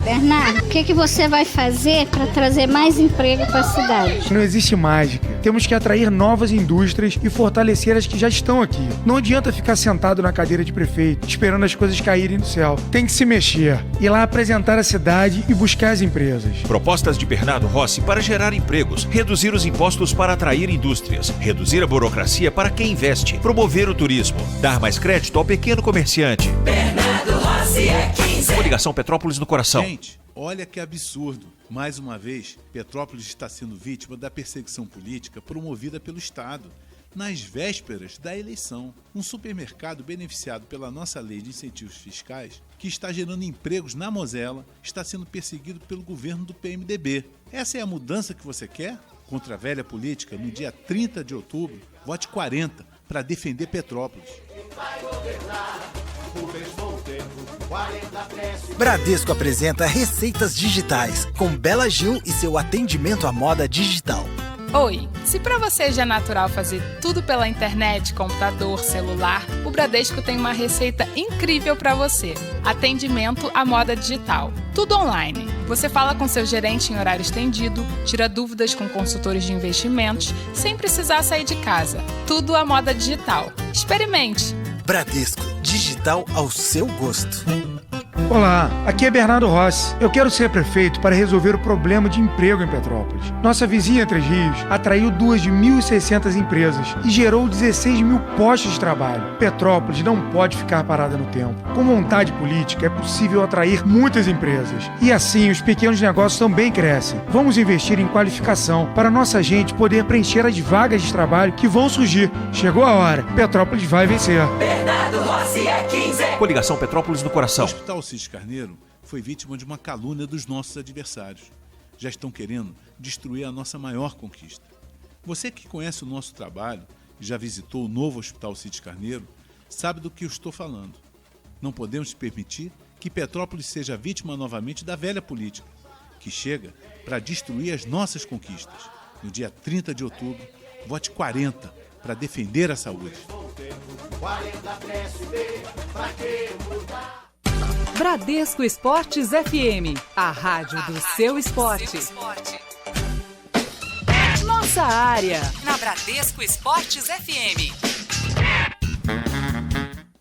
Bernardo, o que você vai fazer para trazer mais emprego para a cidade? Não existe mágica. Temos que atrair novas indústrias e fortalecer as que já estão aqui. Não adianta ficar sentado na cadeira de prefeito, esperando as coisas caírem do céu. Tem que se mexer, ir lá apresentar a cidade e buscar as empresas. Propostas de Bernardo Rossi para gerar empregos, reduzir os impostos para atrair indústrias, reduzir a burocracia para quem investe, promover o turismo, dar mais crédito ao pequeno comerciante. Bernardo Rossi é 15. Coligação Petrópolis no coração. Gente, olha que absurdo. Mais uma vez, Petrópolis está sendo vítima da perseguição política promovida pelo Estado. Nas vésperas da eleição, um supermercado beneficiado pela nossa lei de incentivos fiscais, que está gerando empregos na Mosela, está sendo perseguido pelo governo do PMDB. Essa é a mudança que você quer? Contra a velha política, no dia 30 de outubro, vote 40 para defender Petrópolis. Bradesco apresenta Receitas Digitais, com Bela Gil e seu atendimento à moda digital. Oi, se para você já é natural fazer tudo pela internet, computador, celular, o Bradesco tem uma receita incrível para você. Atendimento à moda digital. Tudo online. Você fala com seu gerente em horário estendido, tira dúvidas com consultores de investimentos, sem precisar sair de casa. Tudo à moda digital. Experimente! Bradesco, digital ao seu gosto. Olá, aqui é Bernardo Rossi. Eu quero ser prefeito para resolver o problema de emprego em Petrópolis. Nossa vizinha Três Rios atraiu 2.600 empresas e gerou 16 mil postos de trabalho. Petrópolis não pode ficar parada no tempo. Com vontade política é possível atrair muitas empresas. E assim os pequenos negócios também crescem. Vamos investir em qualificação para nossa gente poder preencher as vagas de trabalho que vão surgir. Chegou a hora. Petrópolis vai vencer. Bernardo Rossi é 15. Coligação Petrópolis no coração. O Hospital Alcides Carneiro foi vítima de uma calúnia dos nossos adversários. Já estão querendo destruir a nossa maior conquista. Você que conhece o nosso trabalho e já visitou o novo Hospital Alcides Carneiro, sabe do que eu estou falando. Não podemos permitir que Petrópolis seja vítima novamente da velha política, que chega para destruir as nossas conquistas. No dia 30 de outubro, vote 40 para defender a saúde. Bradesco Esportes FM, a rádio do seu esporte. Nossa área, na Bradesco Esportes FM.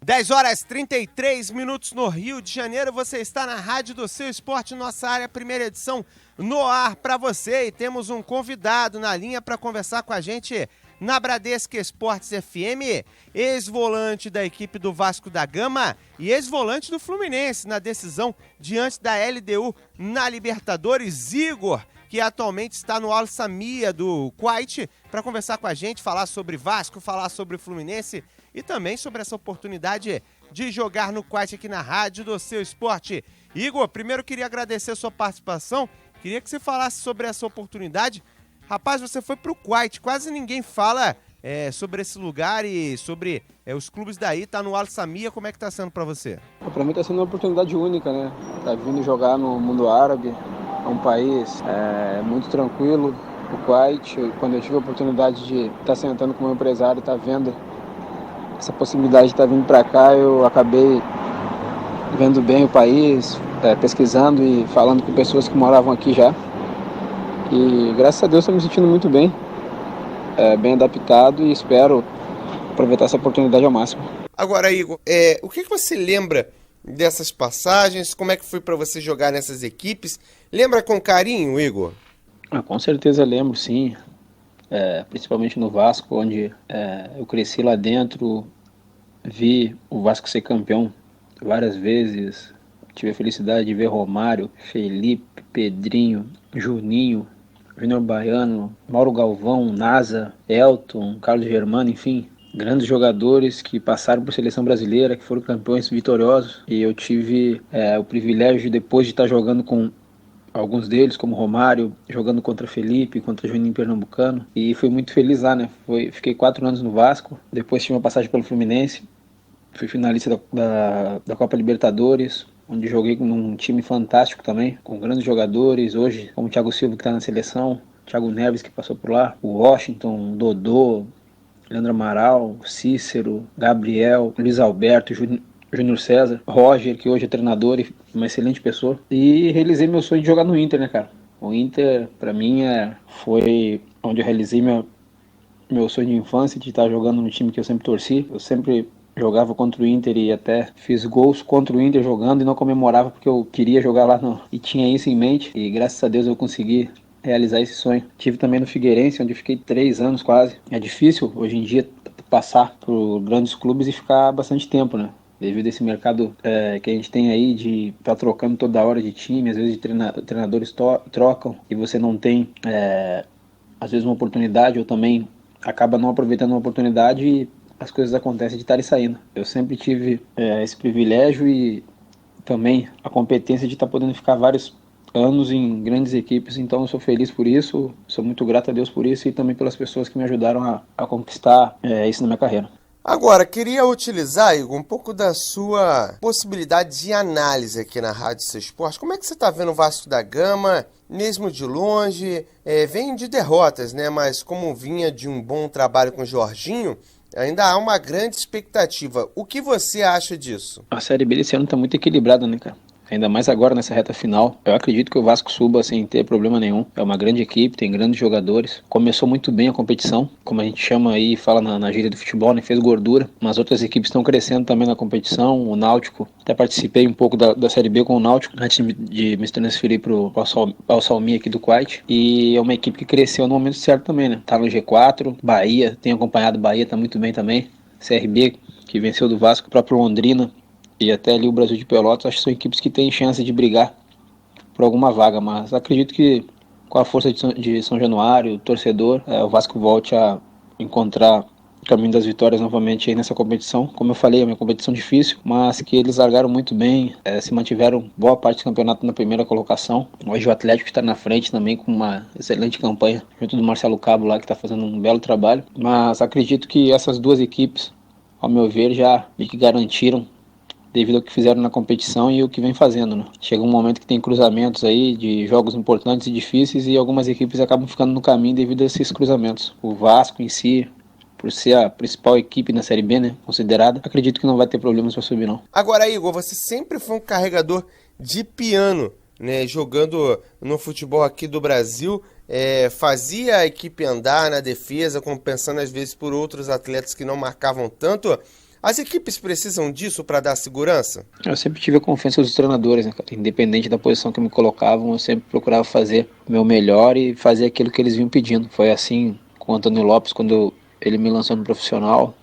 10 horas e 33 minutos no Rio de Janeiro, você está na rádio do seu esporte, nossa área, primeira edição no ar para você. E temos um convidado na linha para conversar com a gente na Bradesco Esportes FM, ex-volante da equipe do Vasco da Gama e ex-volante do Fluminense na decisão diante da LDU na Libertadores, Igor, que atualmente está no Al Samia do Kuwait, para conversar com a gente, falar sobre Vasco, falar sobre o Fluminense e também sobre essa oportunidade de jogar no Kuwait aqui na rádio do seu esporte. Igor, primeiro queria agradecer a sua participação, queria que você falasse sobre essa oportunidade. Rapaz, você foi pro Kuwait, quase ninguém fala sobre esse lugar e sobre os clubes daí, tá no Al Samia, como é que tá sendo para você? Para mim tá sendo uma oportunidade única, né? Tá vindo jogar no mundo árabe, é um país muito tranquilo, o Kuwait. Quando eu tive a oportunidade de estar sentando com o meu empresário, tá vendo essa possibilidade de estar vindo para cá, eu acabei vendo bem o país, pesquisando e falando com pessoas que moravam aqui já. E graças a Deus estou me sentindo muito bem, bem adaptado e espero aproveitar essa oportunidade ao máximo. Agora, Igor, o que você lembra dessas passagens? Como é que foi para você jogar nessas equipes? Lembra com carinho, Igor? Com certeza lembro, sim. Principalmente no Vasco, onde eu cresci lá dentro, vi o Vasco ser campeão várias vezes, tive a felicidade de ver Romário, Felipe, Pedrinho, Juninho, Júnior Baiano, Mauro Galvão, Nasa, Elton, Carlos Germano, enfim, grandes jogadores que passaram por seleção brasileira, que foram campeões vitoriosos, e eu tive o privilégio, depois de estar jogando com alguns deles, como Romário, jogando contra Felipe, contra Juninho Pernambucano, e fui muito feliz lá, né? Fiquei 4 anos no Vasco, depois tive uma passagem pelo Fluminense, fui finalista da Copa Libertadores, onde joguei num time fantástico também, com grandes jogadores, hoje, como o Thiago Silva, que está na seleção, Thiago Neves, que passou por lá, o Washington, Dodô, Leandro Amaral, Cícero, Gabriel, Luiz Alberto, Júnior César, Roger, que hoje é treinador e uma excelente pessoa. E realizei meu sonho de jogar no Inter, né, cara? O Inter, pra mim, foi onde eu realizei meu sonho de infância, de estar jogando no time que eu sempre torci. Eu sempre jogava contra o Inter e até fiz gols contra o Inter jogando e não comemorava porque eu queria jogar lá e tinha isso em mente. E graças a Deus eu consegui realizar esse sonho. Tive também no Figueirense, onde eu fiquei 3 anos quase. É difícil hoje em dia passar por grandes clubes e ficar bastante tempo, né? Devido a esse mercado que a gente tem aí de estar trocando toda hora de time, às vezes treinadores trocam e você não tem, às vezes, uma oportunidade ou também acaba não aproveitando uma oportunidade e as coisas acontecem de estarem saindo. Eu sempre tive esse privilégio e também a competência de estar podendo ficar vários anos em grandes equipes, então eu sou feliz por isso, sou muito grato a Deus por isso e também pelas pessoas que me ajudaram a conquistar isso na minha carreira. Agora, queria utilizar, Igor, um pouco da sua possibilidade de análise aqui na Rádio Seu Esporte. Como é que você está vendo o Vasco da Gama, mesmo de longe? Vem de derrotas, né? Mas como vinha de um bom trabalho com o Jorginho, ainda há uma grande expectativa. O que você acha disso? A Série B desse ano está muito equilibrada, né, cara? Ainda mais agora nessa reta final. Eu acredito que o Vasco suba sem ter problema nenhum. É uma grande equipe, tem grandes jogadores. Começou muito bem a competição, como a gente chama aí e fala na gíria do futebol, né? Fez gordura. Mas outras equipes estão crescendo também na competição. O Náutico, até participei um pouco da Série B com o Náutico, antes de me transferir ao Salmi aqui do Kuwait. E é uma equipe que cresceu no momento certo também, né? Tá no G4, Bahia, tenho acompanhado o Bahia, tá muito bem também. CRB, que venceu do Vasco, o próprio Londrina. E até ali o Brasil de Pelotas, acho que são equipes que têm chance de brigar por alguma vaga, mas acredito que com a força de São Januário, o torcedor, o Vasco volte a encontrar o caminho das vitórias novamente aí nessa competição. Como eu falei, é uma competição difícil, mas que eles largaram muito bem, se mantiveram boa parte do campeonato na primeira colocação. Hoje o Atlético está na frente também com uma excelente campanha, junto do Marcelo Cabo lá, que está fazendo um belo trabalho. Mas acredito que essas duas equipes, ao meu ver, já meio que garantiram devido ao que fizeram na competição e o que vem fazendo, né? Chega um momento que tem cruzamentos aí de jogos importantes e difíceis e algumas equipes acabam ficando no caminho devido a esses cruzamentos. O Vasco em si, por ser a principal equipe na Série B, né, considerada, acredito que não vai ter problemas para subir, não. Agora, Igor, você sempre foi um carregador de piano, né, jogando no futebol aqui do Brasil, fazia a equipe andar na defesa, compensando às vezes por outros atletas que não marcavam tanto. As equipes precisam disso para dar segurança? Eu sempre tive a confiança dos treinadores, né, cara? Independente da posição que me colocavam, eu sempre procurava fazer o meu melhor e fazer aquilo que eles vinham pedindo. Foi assim com o Antônio Lopes, quando ele me lançou no profissional,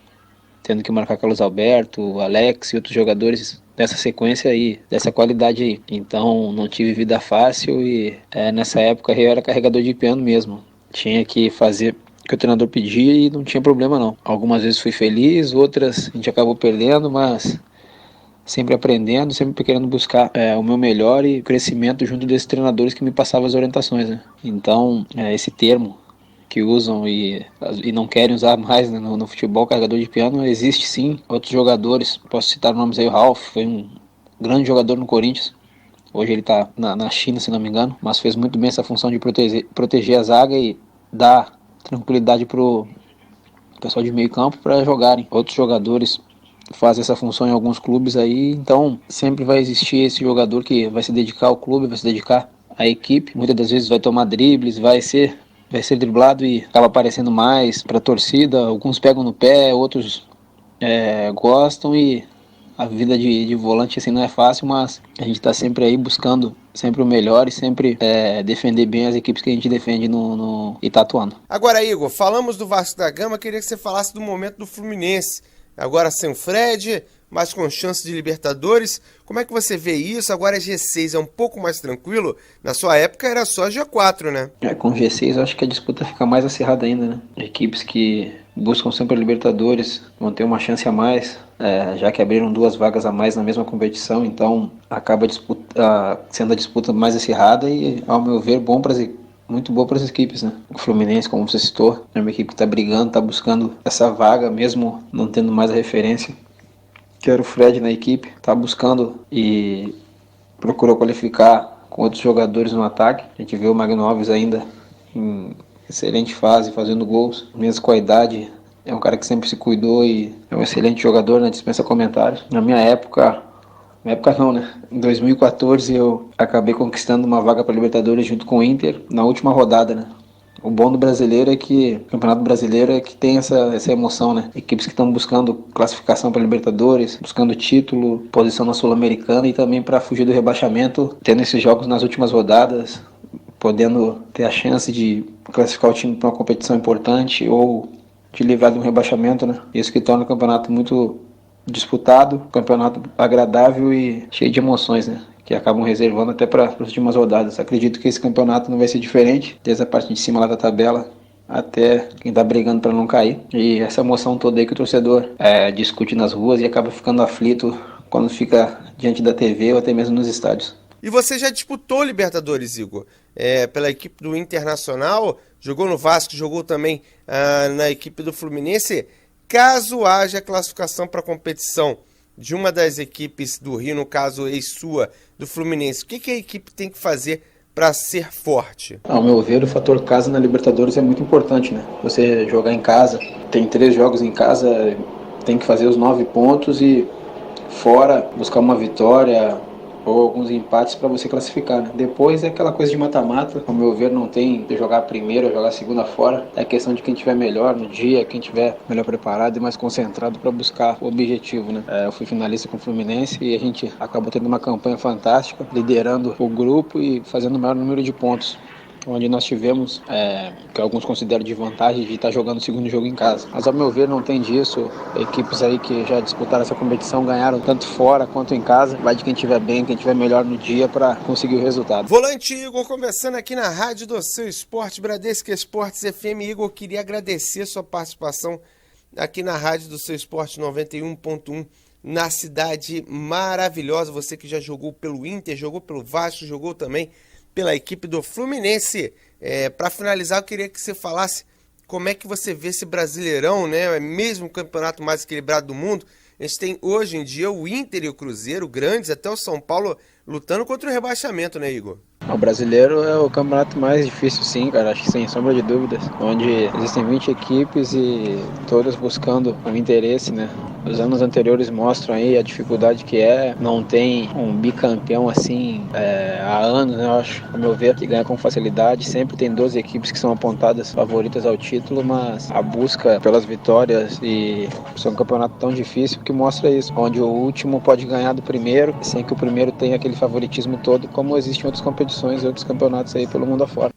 tendo que marcar Carlos Alberto, Alex e outros jogadores dessa sequência aí, dessa qualidade aí. Então não tive vida fácil e nessa época eu era carregador de piano mesmo. Tinha que fazer que o treinador pedia e não tinha problema não. Algumas vezes fui feliz, outras a gente acabou perdendo, mas sempre aprendendo, sempre querendo buscar o meu melhor e crescimento junto desses treinadores que me passavam as orientações, né? Então, esse termo que usam e não querem usar mais, né, no futebol, carregador de piano, existe sim. Outros jogadores, posso citar nomes aí, o Ralf, foi um grande jogador no Corinthians. Hoje ele está na China, se não me engano, mas fez muito bem essa função de proteger a zaga e dar tranquilidade pro pessoal de meio campo para jogarem. Outros jogadores faz essa função em alguns clubes aí, então sempre vai existir esse jogador que vai se dedicar ao clube, vai se dedicar à equipe, muitas das vezes vai tomar dribles, vai ser driblado e acaba aparecendo mais para a torcida, alguns pegam no pé, outros gostam, e a vida de volante assim não é fácil, mas a gente está sempre aí buscando sempre o melhor e sempre defender bem as equipes que a gente defende no Itatuano. Agora, Igor, falamos do Vasco da Gama, queria que você falasse do momento do Fluminense. Agora sem o Fred, mas com chance de Libertadores. Como é que você vê isso? Agora G6 é um pouco mais tranquilo. Na sua época era só G4, né? Com G6 eu acho que a disputa fica mais acirrada ainda, né? Equipes que buscam sempre a Libertadores vão ter uma chance a mais, já que abriram 2 vagas a mais na mesma competição, então acaba sendo a disputa mais acirrada e, ao meu ver, muito boa para as equipes, né? O Fluminense, como você citou, é uma equipe que está brigando, está buscando essa vaga, mesmo não tendo mais a referência, que era o Fred na equipe, está buscando e procurou qualificar com outros jogadores no ataque. A gente vê o Magno Alves ainda em excelente fase, fazendo gols, mesmo com a idade, é um cara que sempre se cuidou e é um excelente jogador, né? Dispensa comentários. Na minha época não, né? Em 2014 eu acabei conquistando uma vaga para Libertadores junto com o Inter na última rodada, né? O bom do brasileiro é que o Campeonato Brasileiro é que tem essa emoção, né? Equipes que estão buscando classificação para Libertadores, buscando título, posição na Sul-Americana e também para fugir do rebaixamento, tendo esses jogos nas últimas rodadas, podendo ter a chance de classificar o time para uma competição importante ou de livrar de um rebaixamento, né? Isso que torna o campeonato muito disputado, campeonato agradável e cheio de emoções, né? Que acabam reservando até para as últimas rodadas. Acredito que esse campeonato não vai ser diferente, desde a parte de cima lá da tabela até quem está brigando para não cair. E essa emoção toda aí que o torcedor discute nas ruas e acaba ficando aflito quando fica diante da TV ou até mesmo nos estádios. E você já disputou Libertadores, Igor, pela equipe do Internacional, jogou no Vasco, jogou também na equipe do Fluminense. Caso haja classificação para a competição de uma das equipes do Rio, no caso ex-sua, do Fluminense, o que a equipe tem que fazer para ser forte? Ao meu ver, o fator casa na Libertadores é muito importante, né? Você jogar em casa, tem 3 jogos em casa, tem que fazer os 9 pontos e fora buscar uma vitória ou alguns empates para você classificar, né? Depois é aquela coisa de mata-mata, ao meu ver não tem de jogar a primeira ou jogar a segunda fora, é questão de quem tiver melhor no dia, quem tiver melhor preparado e mais concentrado para buscar o objetivo, né? Eu fui finalista com o Fluminense e a gente acabou tendo uma campanha fantástica, liderando o grupo e fazendo o maior número de pontos, onde nós tivemos, que alguns consideram de vantagem de estar jogando o segundo jogo em casa. Mas ao meu ver não tem disso, equipes aí que já disputaram essa competição ganharam tanto fora quanto em casa, vai de quem estiver bem, quem estiver melhor no dia para conseguir o resultado. Volante Igor, começando aqui na Rádio do Seu Esporte, Bradesco Esportes FM. Igor, queria agradecer sua participação aqui na Rádio do Seu Esporte 91.1, na cidade maravilhosa, você que já jogou pelo Inter, jogou pelo Vasco, jogou também pela equipe do Fluminense. Para finalizar, eu queria que você falasse como é que você vê esse Brasileirão, né? É mesmo o campeonato mais equilibrado do mundo. A gente tem hoje em dia o Inter e o Cruzeiro, grandes, até o São Paulo lutando contra o rebaixamento, né, Igor? O brasileiro é o campeonato mais difícil, sim, cara, acho que sem sombra de dúvidas, onde existem 20 equipes e todas buscando o interesse, né? Os anos anteriores mostram aí a dificuldade que não tem um bicampeão assim há anos, né? Eu acho, ao meu ver, que ganha com facilidade. Sempre tem 12 equipes que são apontadas favoritas ao título, mas a busca pelas vitórias e é um campeonato tão difícil que mostra isso, onde o último pode ganhar do primeiro, sem que o primeiro tenha aquele favoritismo todo, como existe em outras competições e outros campeonatos aí pelo mundo afora.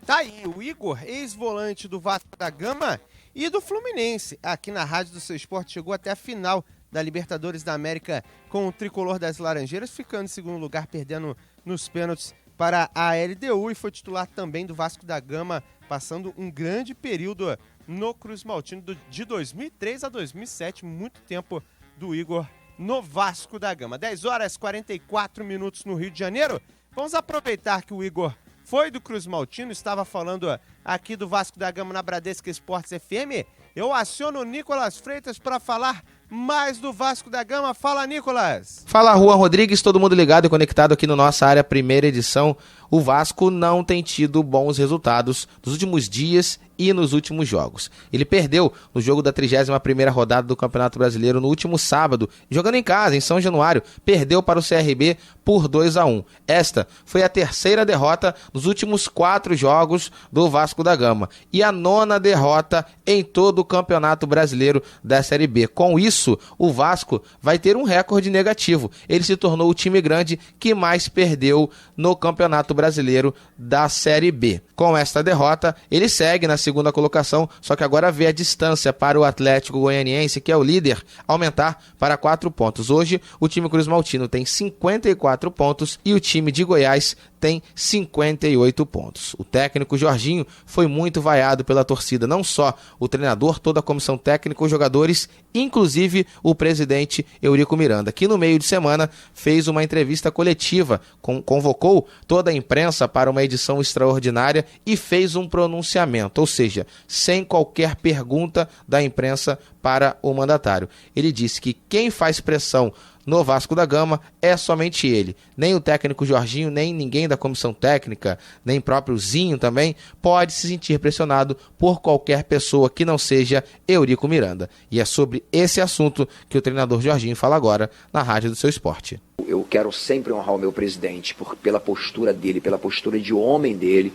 Tá aí, o Igor, ex-volante do Vasco da Gama e do Fluminense, aqui na Rádio do Seu Esporte, chegou até a final da Libertadores da América com o tricolor das Laranjeiras, ficando em segundo lugar, perdendo nos pênaltis para a LDU, e foi titular também do Vasco da Gama, passando um grande período no Cruz Maltino de 2003 a 2007, muito tempo do Igor no Vasco da Gama. 10h44 no Rio de Janeiro. Vamos aproveitar que o Igor foi do Cruz Maltino, estava falando aqui do Vasco da Gama na Bradesco Esportes FM. Eu aciono o Nicolas Freitas para falar mais do Vasco da Gama. Fala, Nicolas. Fala, Juan Rodrigues, todo mundo ligado e conectado aqui no nossa área, primeira edição. O Vasco não tem tido bons resultados nos últimos dias e nos últimos jogos. Ele perdeu no jogo da 31ª rodada do Campeonato Brasileiro no último sábado, jogando em casa, em São Januário. Perdeu para o CRB por 2-1. Esta foi a terceira derrota nos últimos 4 jogos do Vasco da Gama e a 9ª derrota em todo o Campeonato Brasileiro da Série B. Com isso, o Vasco vai ter um recorde negativo. Ele se tornou o time grande que mais perdeu no Campeonato Brasileiro da Série B. Com esta derrota, ele segue na segunda colocação, só que agora vê a distância para o Atlético Goianiense, que é o líder, aumentar para 4 pontos. Hoje, o time Cruz Maltino tem 54 pontos e o time de Goiás tem 58 pontos. O técnico Jorginho foi muito vaiado pela torcida, não só o treinador, toda a comissão técnica, os jogadores, inclusive o presidente Eurico Miranda, que no meio de semana fez uma entrevista coletiva, convocou toda a imprensa para uma edição extraordinária e fez um pronunciamento, ou seja, sem qualquer pergunta da imprensa para o mandatário. Ele disse que quem faz pressão no Vasco da Gama é somente ele. Nem o técnico Jorginho, nem ninguém da comissão técnica, nem próprio Zinho também, pode se sentir pressionado por qualquer pessoa que não seja Eurico Miranda. E é sobre esse assunto que o treinador Jorginho fala agora na Rádio do Seu Esporte. Eu quero sempre honrar o meu presidente pela postura dele, pela postura de homem dele,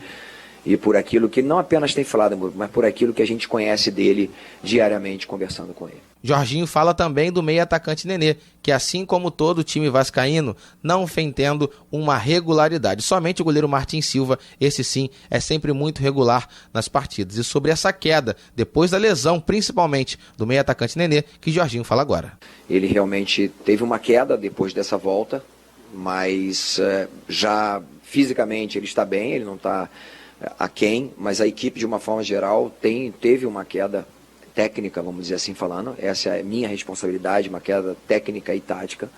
e por aquilo que não apenas tem falado, mas por aquilo que a gente conhece dele diariamente conversando com ele. Jorginho fala também do meio atacante Nenê, que assim como todo o time vascaíno, não vem tendo uma regularidade. Somente o goleiro Martin Silva, esse sim, é sempre muito regular nas partidas. E sobre essa queda, depois da lesão, principalmente do meio atacante Nenê, que Jorginho fala agora. Ele realmente teve uma queda depois dessa volta, mas já fisicamente ele está bem, ele não está aquém, mas a equipe de uma forma geral teve uma queda técnica, vamos dizer assim falando. Essa é a minha responsabilidade, uma queda técnica e tática.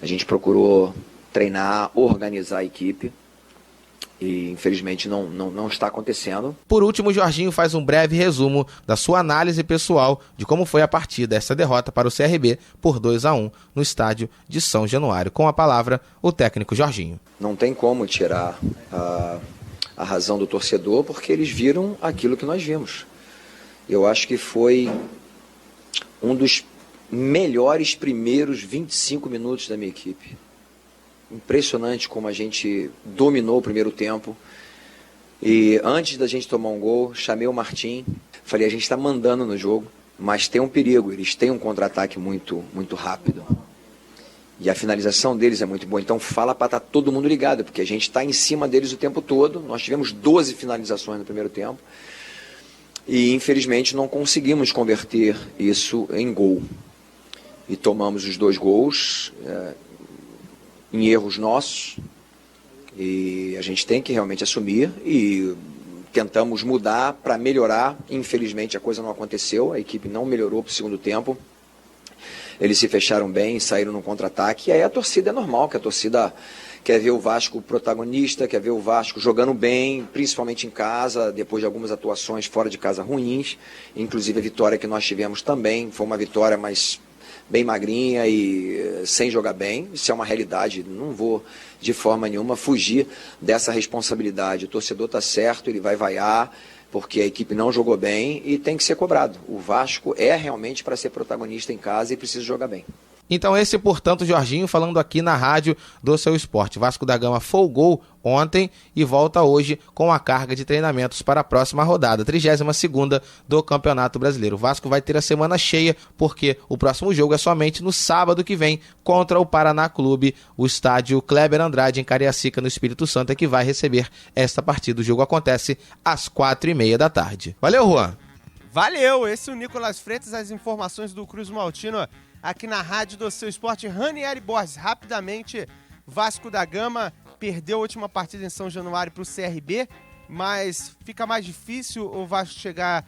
A gente procurou treinar, organizar a equipe e infelizmente não está acontecendo. Por último, Jorginho faz um breve resumo da sua análise pessoal de como foi a partida, essa derrota para o CRB por 2-1 no estádio de São Januário. Com a palavra, o técnico Jorginho. Não tem como tirar a razão do torcedor, porque eles viram aquilo que nós vimos. Eu acho que foi um dos melhores primeiros 25 minutos da minha equipe. Impressionante como a gente dominou o primeiro tempo. E antes da gente tomar um gol, chamei o Martim, falei, a gente está mandando no jogo, mas tem um perigo, eles têm um contra-ataque muito rápido. E a finalização deles é muito boa, então fala para estar todo mundo ligado, porque a gente está em cima deles o tempo todo. Nós tivemos 12 finalizações no primeiro tempo e infelizmente não conseguimos converter isso em gol. E tomamos os 2 gols em erros nossos, e a gente tem que realmente assumir e tentamos mudar para melhorar. Infelizmente a coisa não aconteceu, a equipe não melhorou para o segundo tempo. Eles se fecharam bem, saíram no contra-ataque, e aí a torcida é normal, que a torcida quer ver o Vasco protagonista, quer ver o Vasco jogando bem, principalmente em casa, depois de algumas atuações fora de casa ruins. Inclusive a vitória que nós tivemos também foi uma vitória mais bem magrinha e sem jogar bem. Isso é uma realidade, não vou de forma nenhuma fugir dessa responsabilidade. O torcedor está certo, ele vai vaiar, porque a equipe não jogou bem e tem que ser cobrado. O Vasco é realmente para ser protagonista em casa e precisa jogar bem. Então esse, portanto, Jorginho falando aqui na Rádio do Seu Esporte. Vasco da Gama folgou ontem e volta hoje com a carga de treinamentos para a próxima rodada, 32ª do Campeonato Brasileiro. O Vasco vai ter a semana cheia, porque o próximo jogo é somente no sábado que vem contra o Paraná Clube, o estádio Kleber Andrade em Cariacica, no Espírito Santo, é que vai receber esta partida. O jogo acontece às 4h30 da tarde. Valeu, Juan! Valeu! Esse é o Nicolas Freitas, as informações do Cruz Maltino aqui na Rádio do Seu Esporte. Ranieri Borges, rapidamente, Vasco da Gama perdeu a última partida em São Januário para o CRB, mas fica mais difícil o Vasco chegar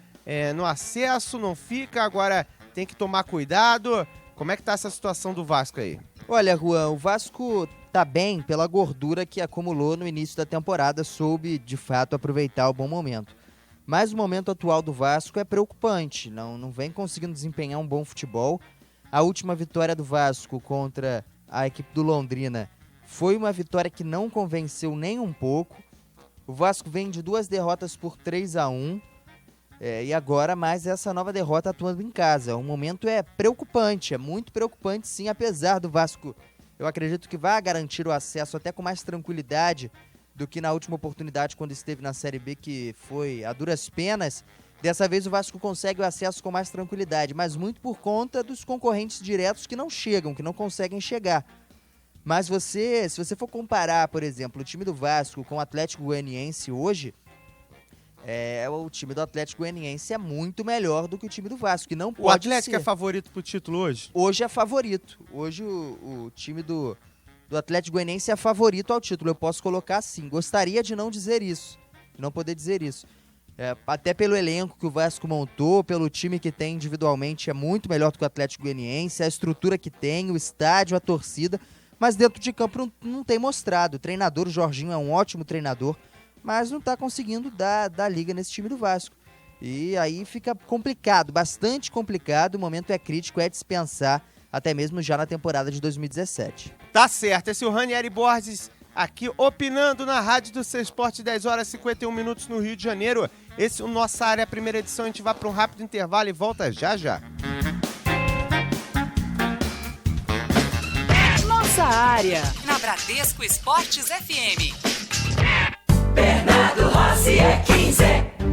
no acesso, não fica, agora tem que tomar cuidado. Como é que tá essa situação do Vasco aí? Olha, Juan, o Vasco tá bem pela gordura que acumulou no início da temporada, soube de fato aproveitar o bom momento. Mas o momento atual do Vasco é preocupante, não vem conseguindo desempenhar um bom futebol. A última vitória do Vasco contra a equipe do Londrina foi uma vitória que não convenceu nem um pouco. O Vasco vem de 2 derrotas por 3-1. E agora mais essa nova derrota atuando em casa. O momento é preocupante, é muito preocupante sim, apesar do Vasco, eu acredito que vai garantir o acesso até com mais tranquilidade do que na última oportunidade quando esteve na Série B, que foi a duras penas. Dessa vez o Vasco consegue o acesso com mais tranquilidade, mas muito por conta dos concorrentes diretos que não chegam, que não conseguem chegar. Mas se você for comparar, por exemplo, o time do Vasco com o Atlético Goianiense hoje, o time do Atlético Goianiense é muito melhor do que o time do Vasco, que não pode ser. O Atlético é favorito pro título hoje? Hoje é favorito. Hoje o time do Atlético Goianiense é favorito ao título. Eu posso colocar assim. Gostaria de não dizer isso, de não poder dizer isso. Até pelo elenco que o Vasco montou, pelo time que tem individualmente, é muito melhor do que o Atlético Goianiense, a estrutura que tem, o estádio, a torcida, mas dentro de campo não tem mostrado. O treinador, o Jorginho, é um ótimo treinador, mas não está conseguindo dar liga nesse time do Vasco. E aí fica complicado, bastante complicado, o momento é crítico, é dispensar, até mesmo já na temporada de 2017. Tá certo, esse é o Ranieri Borges aqui opinando na Rádio do Seu Esporte, 10 horas e 51 minutos no Rio de Janeiro. Esse é o Nossa Área, primeira edição, a gente vai para um rápido intervalo e volta já já. Nossa Área, na Bradesco Esportes FM. Bernardo Rossi é 15.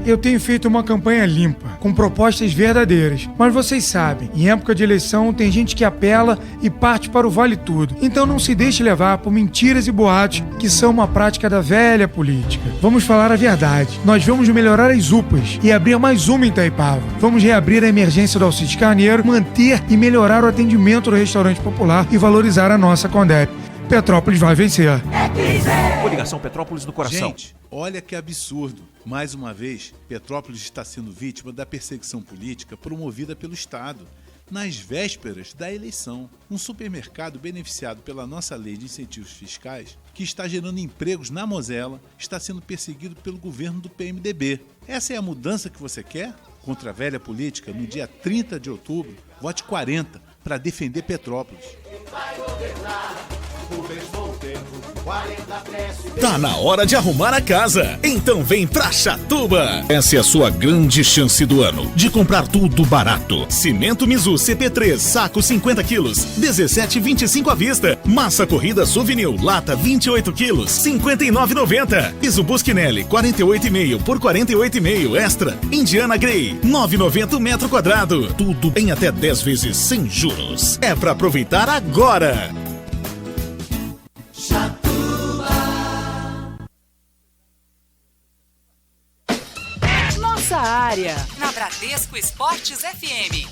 Eu tenho feito uma campanha limpa, com propostas verdadeiras. Mas vocês sabem, em época de eleição tem gente que apela e parte para o vale tudo. Então não se deixe levar por mentiras e boatos que são uma prática da velha política. Vamos falar a verdade. Nós vamos melhorar as UPAs e abrir mais uma em Itaipava. Vamos reabrir a emergência do Alcides Carneiro, manter e melhorar o atendimento do restaurante popular e valorizar a nossa Condep. Petrópolis vai vencer. Coligação Petrópolis no coração. Gente, olha que absurdo. Mais uma vez, Petrópolis está sendo vítima da perseguição política promovida pelo Estado. Nas vésperas da eleição, um supermercado beneficiado pela nossa lei de incentivos fiscais, que está gerando empregos na Mosela, está sendo perseguido pelo governo do PMDB. Essa é a mudança que você quer? Contra a velha política, no dia 30 de outubro, vote 40 para defender Petrópolis. Tá na hora de arrumar a casa, então vem pra Chatuba. Essa é a sua grande chance do ano de comprar tudo barato. Cimento Mizu CP3, saco 50 quilos, 17,25 à vista. Massa corrida Souvenir, lata 28 quilos, 59,90. Piso Busquinelli, 48,5 por 48,5 extra. Indiana Grey, 9,90 metro quadrado. Tudo em até 10 vezes sem juros. É pra aproveitar agora. Nossa Área, na Bradesco Esportes FM.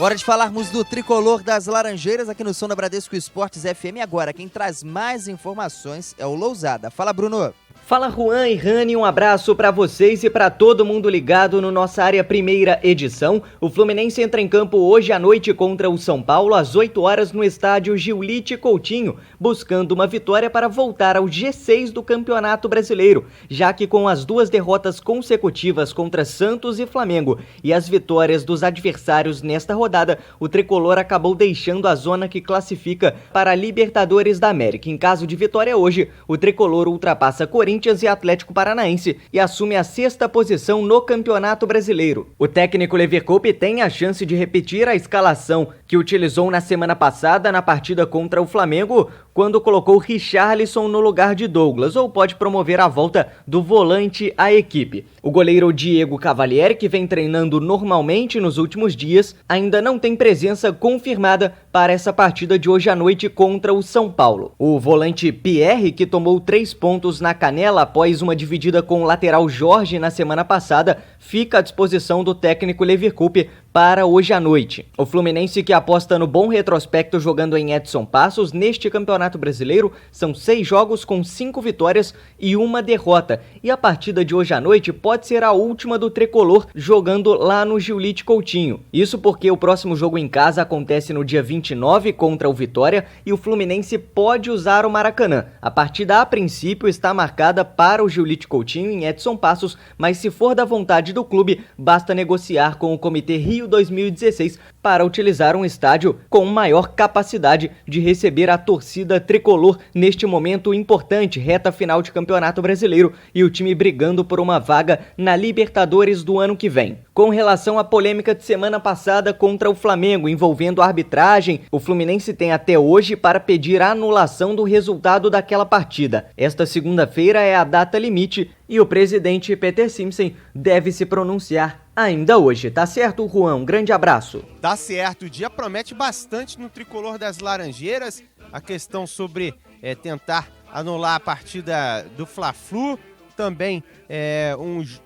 Hora de falarmos do tricolor das Laranjeiras aqui no som da Bradesco Esportes FM. Agora, quem traz mais informações é o Lousada. Fala, Bruno. Fala, Juan e Rani, um abraço para vocês e para todo mundo ligado no Nossa Área primeira edição. O Fluminense entra em campo hoje à noite contra o São Paulo às 8 horas no estádio Giulite Coutinho, buscando uma vitória para voltar ao G6 do Campeonato Brasileiro, já que com as 2 derrotas consecutivas contra Santos e Flamengo e as vitórias dos adversários nesta rodada, o tricolor acabou deixando a zona que classifica para a Libertadores da América. Em caso de vitória hoje, o tricolor ultrapassa Corinthians e Atlético Paranaense e assume a 6ª posição no Campeonato Brasileiro. O técnico Leverkusen tem a chance de repetir a escalação que utilizou na semana passada na partida contra o Flamengo, quando colocou Richarlison no lugar de Douglas, ou pode promover a volta do volante à equipe. O goleiro Diego Cavalieri, que vem treinando normalmente nos últimos dias, ainda não tem presença confirmada para essa partida de hoje à noite contra o São Paulo. O volante Pierre, que tomou 3 pontos na canela após uma dividida com o lateral Jorge na semana passada, fica à disposição do técnico Leverkusen para hoje à noite. O Fluminense, que aposta no bom retrospecto jogando em Edson Passos neste Campeonato Brasileiro, são 6 jogos com 5 vitórias e 1 derrota. E a partida de hoje à noite pode ser a última do tricolor jogando lá no Giulite Coutinho. Isso porque o próximo jogo em casa acontece no dia 29 contra o Vitória e o Fluminense pode usar o Maracanã. A partida a princípio está marcada para o Giulite Coutinho em Edson Passos, mas se for da vontade do clube, basta negociar com o Comitê Rio 2016 para utilizar um estádio com maior capacidade de receber a torcida tricolor neste momento importante, reta final de Campeonato Brasileiro e o time brigando por uma vaga na Libertadores do ano que vem. Com relação à polêmica de semana passada contra o Flamengo envolvendo a arbitragem, o Fluminense tem até hoje para pedir a anulação do resultado daquela partida. Esta segunda-feira é a data limite e o presidente Peter Simpson deve se pronunciar ainda hoje. Tá certo, Juan? Um grande abraço. Tá certo. O dia promete bastante no tricolor das Laranjeiras. A questão sobre tentar anular a partida do Fla-Flu. Também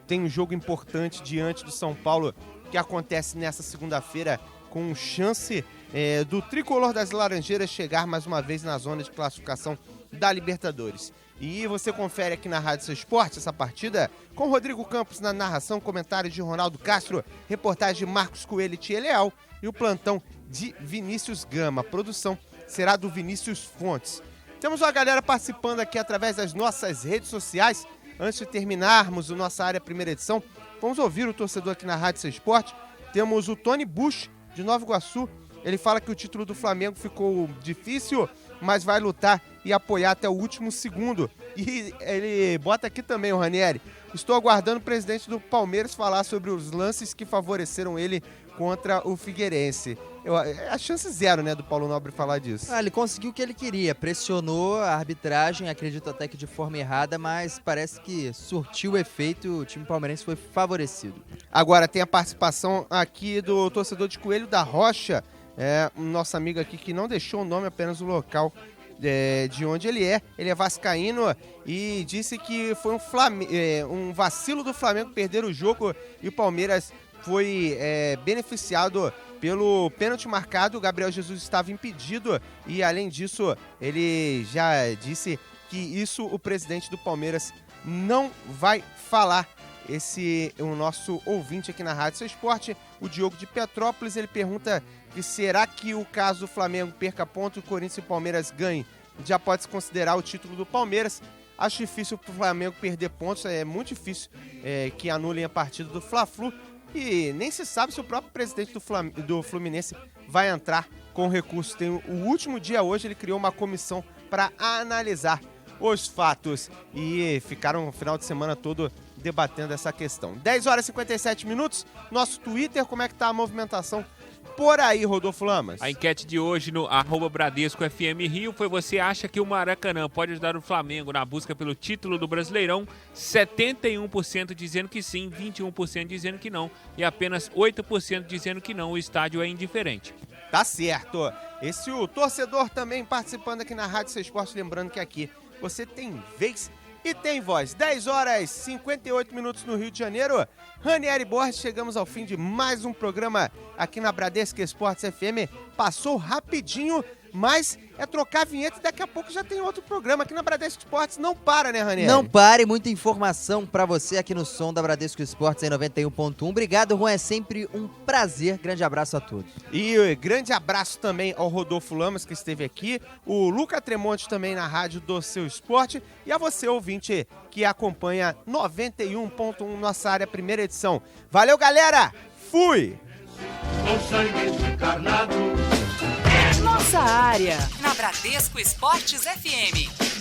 tem um jogo importante diante do São Paulo que acontece nessa segunda-feira com chance do tricolor das Laranjeiras chegar mais uma vez na zona de classificação da Libertadores. E você confere aqui na Rádio Seu Esporte essa partida com Rodrigo Campos na narração, comentários de Ronaldo Castro, reportagem de Marcos Coelho e Tia Leal e o plantão de Vinícius Gama. A produção será do Vinícius Fontes. Temos uma galera participando aqui através das nossas redes sociais. Antes de terminarmos a nossa área primeira edição, vamos ouvir o torcedor aqui na Rádio Seu Esporte. Temos o Tony Bush, de Nova Iguaçu. Ele fala que o título do Flamengo ficou difícil, mas vai lutar e apoiar até o último segundo. E ele bota aqui também, o Ranieri: estou aguardando o presidente do Palmeiras falar sobre os lances que favoreceram ele contra o Figueirense. A chance zero, né, do Paulo Nobre falar disso. Ele conseguiu o que ele queria, pressionou a arbitragem, acredito até que de forma errada, mas parece que surtiu o efeito e o time palmeirense foi favorecido. Agora tem a participação aqui do torcedor de Coelho da Rocha, um nosso amigo aqui que não deixou o nome, apenas o local de onde ele é. Ele é vascaíno e disse que foi um vacilo do Flamengo perder o jogo e o Palmeiras foi beneficiado pelo pênalti marcado. O Gabriel Jesus estava impedido e, além disso, ele já disse que isso o presidente do Palmeiras não vai falar. Esse é o nosso ouvinte aqui na Rádio Seu Esporte, o Diogo de Petrópolis. Ele pergunta que será que o caso do Flamengo perca ponto e o Corinthians e o Palmeiras ganhem, já pode se considerar o título do Palmeiras. Acho difícil para o Flamengo perder pontos, é muito difícil que anulem a partida do Fla-Flu. E nem se sabe se o próprio presidente do Fluminense vai entrar com recurso. Tem o último dia hoje, ele criou uma comissão para analisar os fatos. E ficaram o final de semana todo debatendo essa questão. 10 horas e 57 minutos. Nosso Twitter, como é que tá a movimentação por aí, Rodolfo Lamas? A enquete de hoje no @BradescoFMRio foi: você acha que o Maracanã pode ajudar o Flamengo na busca pelo título do Brasileirão? 71% dizendo que sim, 21% dizendo que não e apenas 8% dizendo que não, o estádio é indiferente. Tá certo. Esse o torcedor também participando aqui na Rádio Seu Esporte, lembrando que aqui você tem vez e tem voz. 10 horas e 58 minutos no Rio de Janeiro. Ranieri Borges, chegamos ao fim de mais um programa aqui na Bradesco Esportes FM. Passou rapidinho, mas é trocar a vinheta e daqui a pouco já tem outro programa aqui na Bradesco Esportes. Não para, né, Ranieri? Não pare, muita informação pra você aqui no som da Bradesco Esportes em 91.1. Obrigado, Juan, é sempre um prazer. Grande abraço a todos. E grande abraço também ao Rodolfo Lamas, que esteve aqui, o Luca Tremonte também na Rádio do Seu Esporte e a você, ouvinte, que acompanha 91.1, nossa área primeira edição. Valeu, galera! Fui! Nossa área, na Bradesco Esportes FM.